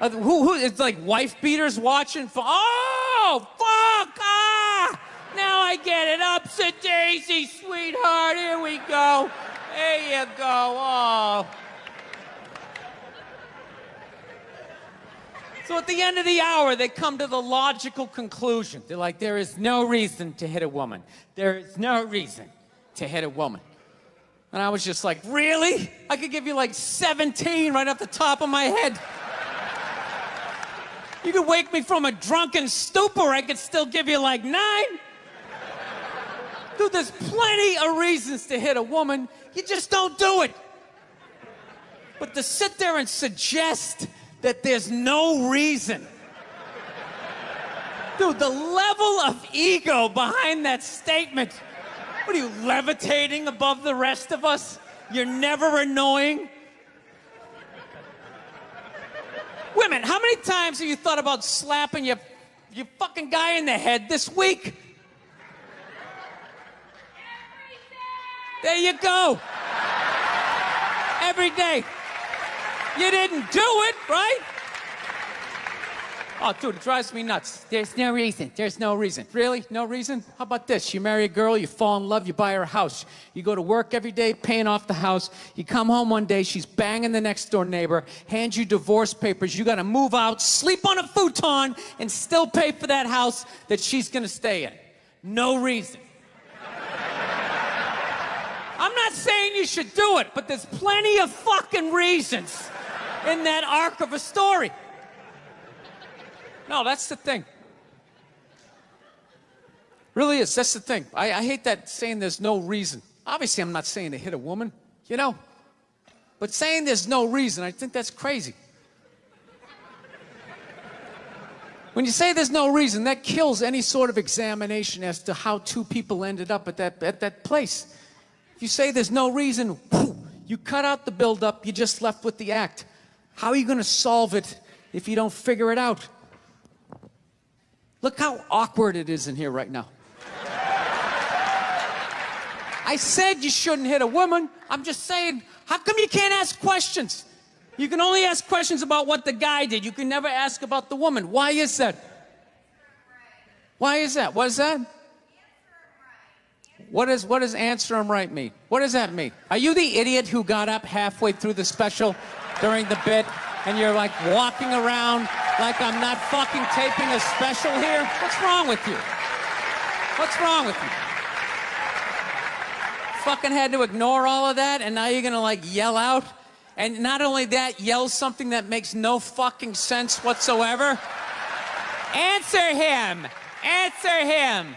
Speaker 1: Who it's like wife beaters watching for, oh, fuck, ah! Now I get it. Upset daisy, sweetheart, here we go. There you go, oh. So at the end of the hour, they come to the logical conclusion. They're like, there is no reason to hit a woman. There is no reason to hit a woman. And I was just like, really? I could give you like 17 right off the top of my head. You could wake me from a drunken stupor, I could still give you like 9. Dude, there's plenty of reasons to hit a woman. You just don't do it. But to sit there and suggest that there's no reason. Dude, the level of ego behind that statement
Speaker 2: What are you, levitating above the rest of us? You're never annoying? Women, how many times have you thought about slapping your fucking guy in the head this week? There you go. Every day. You didn't do it, right? Oh, dude, it drives me nuts. There's no reason. There's no reason. Really? No reason? How about this? You marry a girl, you fall in love, you buy her a house. You go to work every day, paying off the house. You come home one day, she's banging the next door neighbor, hands you divorce papers. You got to move out, sleep on a futon, and still pay for that house that she's going to stay in. No reason. I'm not saying you should do it, but there's plenty of fucking reasons in that arc of a story. No, that's the thing. Really is. That's the thing. I hate that saying there's no reason. Obviously, I'm not saying to hit a woman, you know. But saying there's no reason, I think that's crazy. When you say there's no reason, that kills any sort of examination as to how two people ended up at that place. If you say there's no reason, you cut out the build-up, you're just left with the act. How are you going to solve it if you don't figure it out? Look how awkward it is in here right now. I said you shouldn't hit a woman. I'm just saying, how come you can't ask questions? You can only ask questions about what the guy did. You can never ask about the woman. Why is that? Why is that? What is that? What does answer him right mean? What does that mean? Are you the idiot who got up halfway through the special during the bit and you're like walking around like I'm not fucking taping a special here? What's wrong with you? What's wrong with you? Fucking had to ignore all of that and now you're gonna like yell out? And not only that, yell something that makes no fucking sense whatsoever? Answer him! Answer him!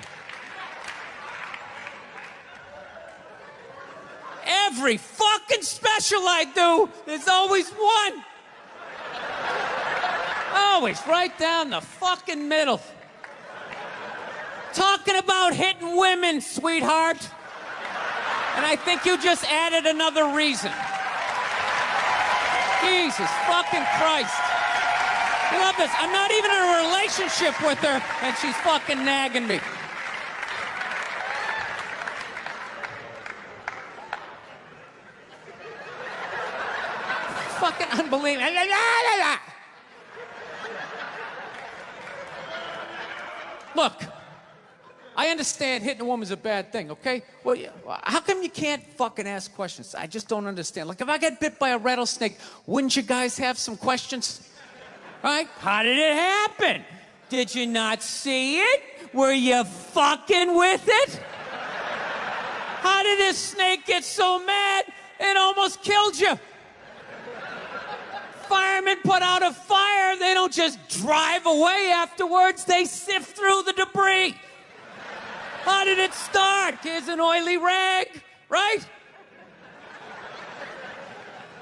Speaker 2: Every fucking special I do, there's always one. Always right down the fucking middle. Talking about hitting women, sweetheart. And I think you just added another reason. Jesus fucking Christ. I love this. I'm not even in a relationship with her, and she's fucking nagging me. Fucking unbelievable. Look, I understand hitting a woman's a bad thing, okay? Well, how come you can't fucking ask questions? I just don't understand. Like, if I get bit by a rattlesnake, wouldn't you guys have some questions? Right? How did it happen? Did you not see it? Were you fucking with it? How did this snake get so mad it almost killed you? Firemen put out a fire, they don't just drive away afterwards, they sift through the debris. How did it start? Here's an oily rag, right?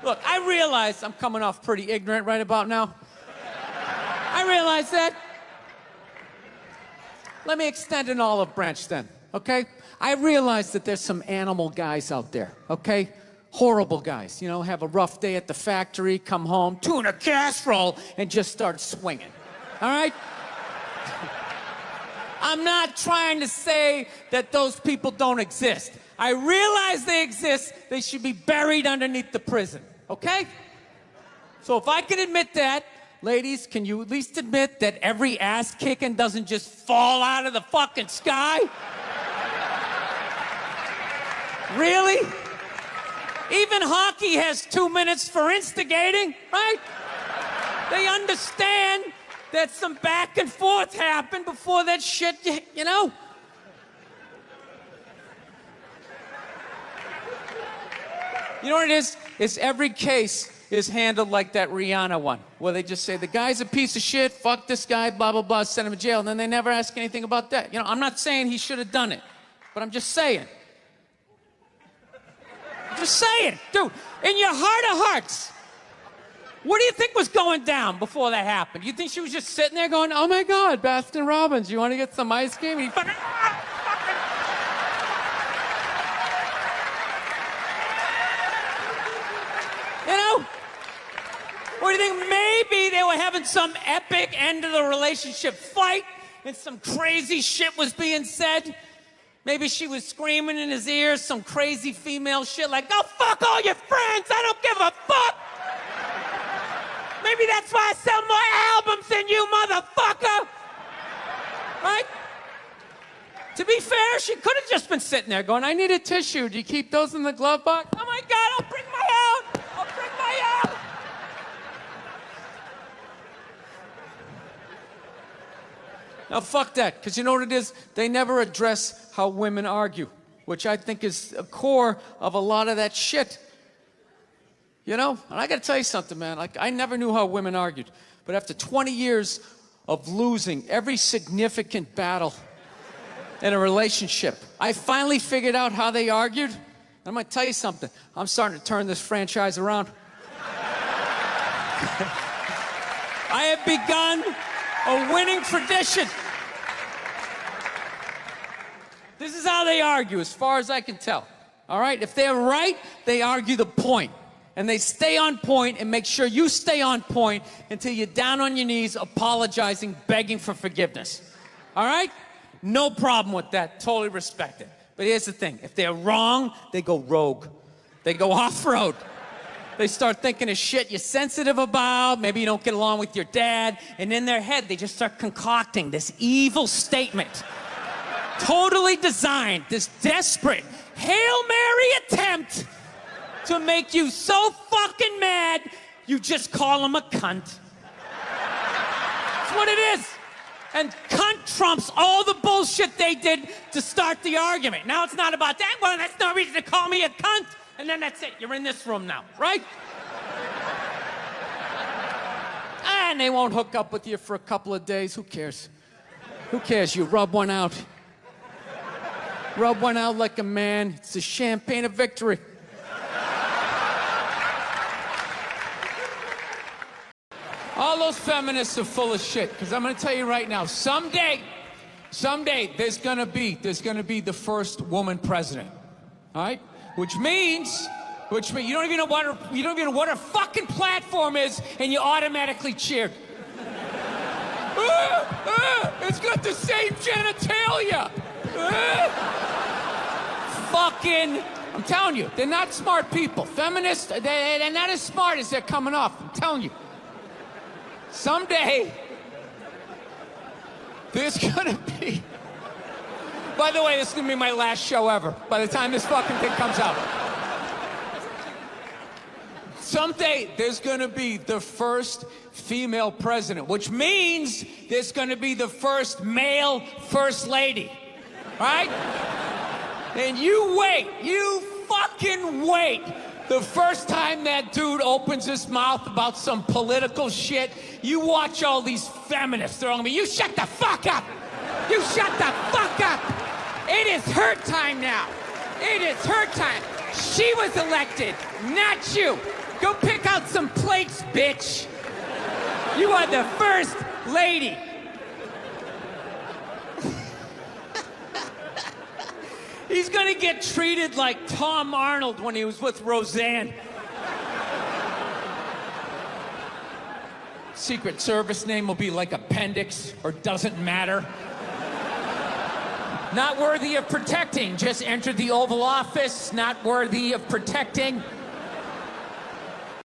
Speaker 2: Look, I realize I'm coming off pretty ignorant right about now. I realize that. Let me extend an olive branch then, okay? I realize that there's some animal guys out there, okay? Horrible guys, you know, have a rough day at the factory, come home, tuna casserole, and just start swinging, all right? I'm not trying to say that those people don't exist. I realize they exist. They should be buried underneath the prison, okay? So if I can admit that, ladies, can you at least admit that every ass kicking doesn't just fall out of the fucking sky? Really? Even hockey has 2 minutes for instigating, right? They understand that some back and forth happened before that shit, you know? You know what it is? It's every case is handled like that Rihanna one, where they just say, the guy's a piece of shit, fuck this guy, blah, blah, blah, send him to jail, and then they never ask anything about that. You know, I'm not saying he should have done it, but I'm just saying. Just saying, dude, in your heart of hearts, what do you think was going down before that happened? You think she was just sitting there going, oh my God, Baskin Robbins, you want to get some ice cream? And he fucking, Or do you think maybe they were having some epic end of the relationship fight and some crazy shit was being said? Maybe she was screaming in his ears some crazy female shit like, go fuck all your friends, I don't give a fuck! Maybe that's why I sell more albums than you, motherfucker! Right? To be fair, she could have just been sitting there going, I need a tissue. Do you keep those in the glove box? Oh my God, I'll bring my out! I'll bring my out! Now, fuck that, because you know what it is? They never address how women argue, which I think is a core of a lot of that shit. You know? And I got to tell you something, man. Like, I never knew how women argued. But after 20 years of losing every significant battle in a relationship, I finally figured out how they argued. I'm going to tell you something. I'm starting to turn this franchise around. I have begun a winning tradition. This is how they argue, as far as I can tell. All right? If they're right, they argue the point. And they stay on point and make sure you stay on point until you're down on your knees, apologizing, begging for forgiveness. All right? No problem with that. Totally respect it. But here's the thing. If they're wrong, they go rogue. They go off-road. They start thinking of shit you're sensitive about. Maybe you don't get along with your dad. And in their head, they just start concocting this evil statement. Totally designed, this desperate Hail Mary attempt to make you so fucking mad, you just call him a cunt. That's what it is. And cunt trumps all the bullshit they did to start the argument. Now it's not about that. Well, that's no reason to call me a cunt. And then that's it. You're in this room now, right? And they won't hook up with you for a couple of days. Who cares? Who cares? You rub one out. Rub one out like a man. It's the champagne of victory. All those feminists are full of shit, because I'm going to tell you right now, someday there's going to be the first woman president. All right? Which means you don't even know what her fucking platform is, and you automatically cheered. It's got the same genitalia. Fucking, I'm telling you, they're not smart people. Feminists, they're not as smart as they're coming off. I'm telling you. Someday, there's gonna be... By the way, this is gonna be my last show ever, by the time this fucking thing comes out. Someday, there's gonna be the first female president, which means there's gonna be the first male first lady, right? And you wait, you fucking wait. The first time that dude opens his mouth about some political shit, you watch all these feminists throwing me, you shut the fuck up! You shut the fuck up! It is her time now. It is her time. She was elected, not you. Go pick out some plates, bitch. You are the first lady. He's gonna get treated like Tom Arnold when he was with Roseanne. Secret Service name will be like Appendix or Doesn't Matter. Not worthy of protecting, just entered the Oval Office, not worthy of protecting.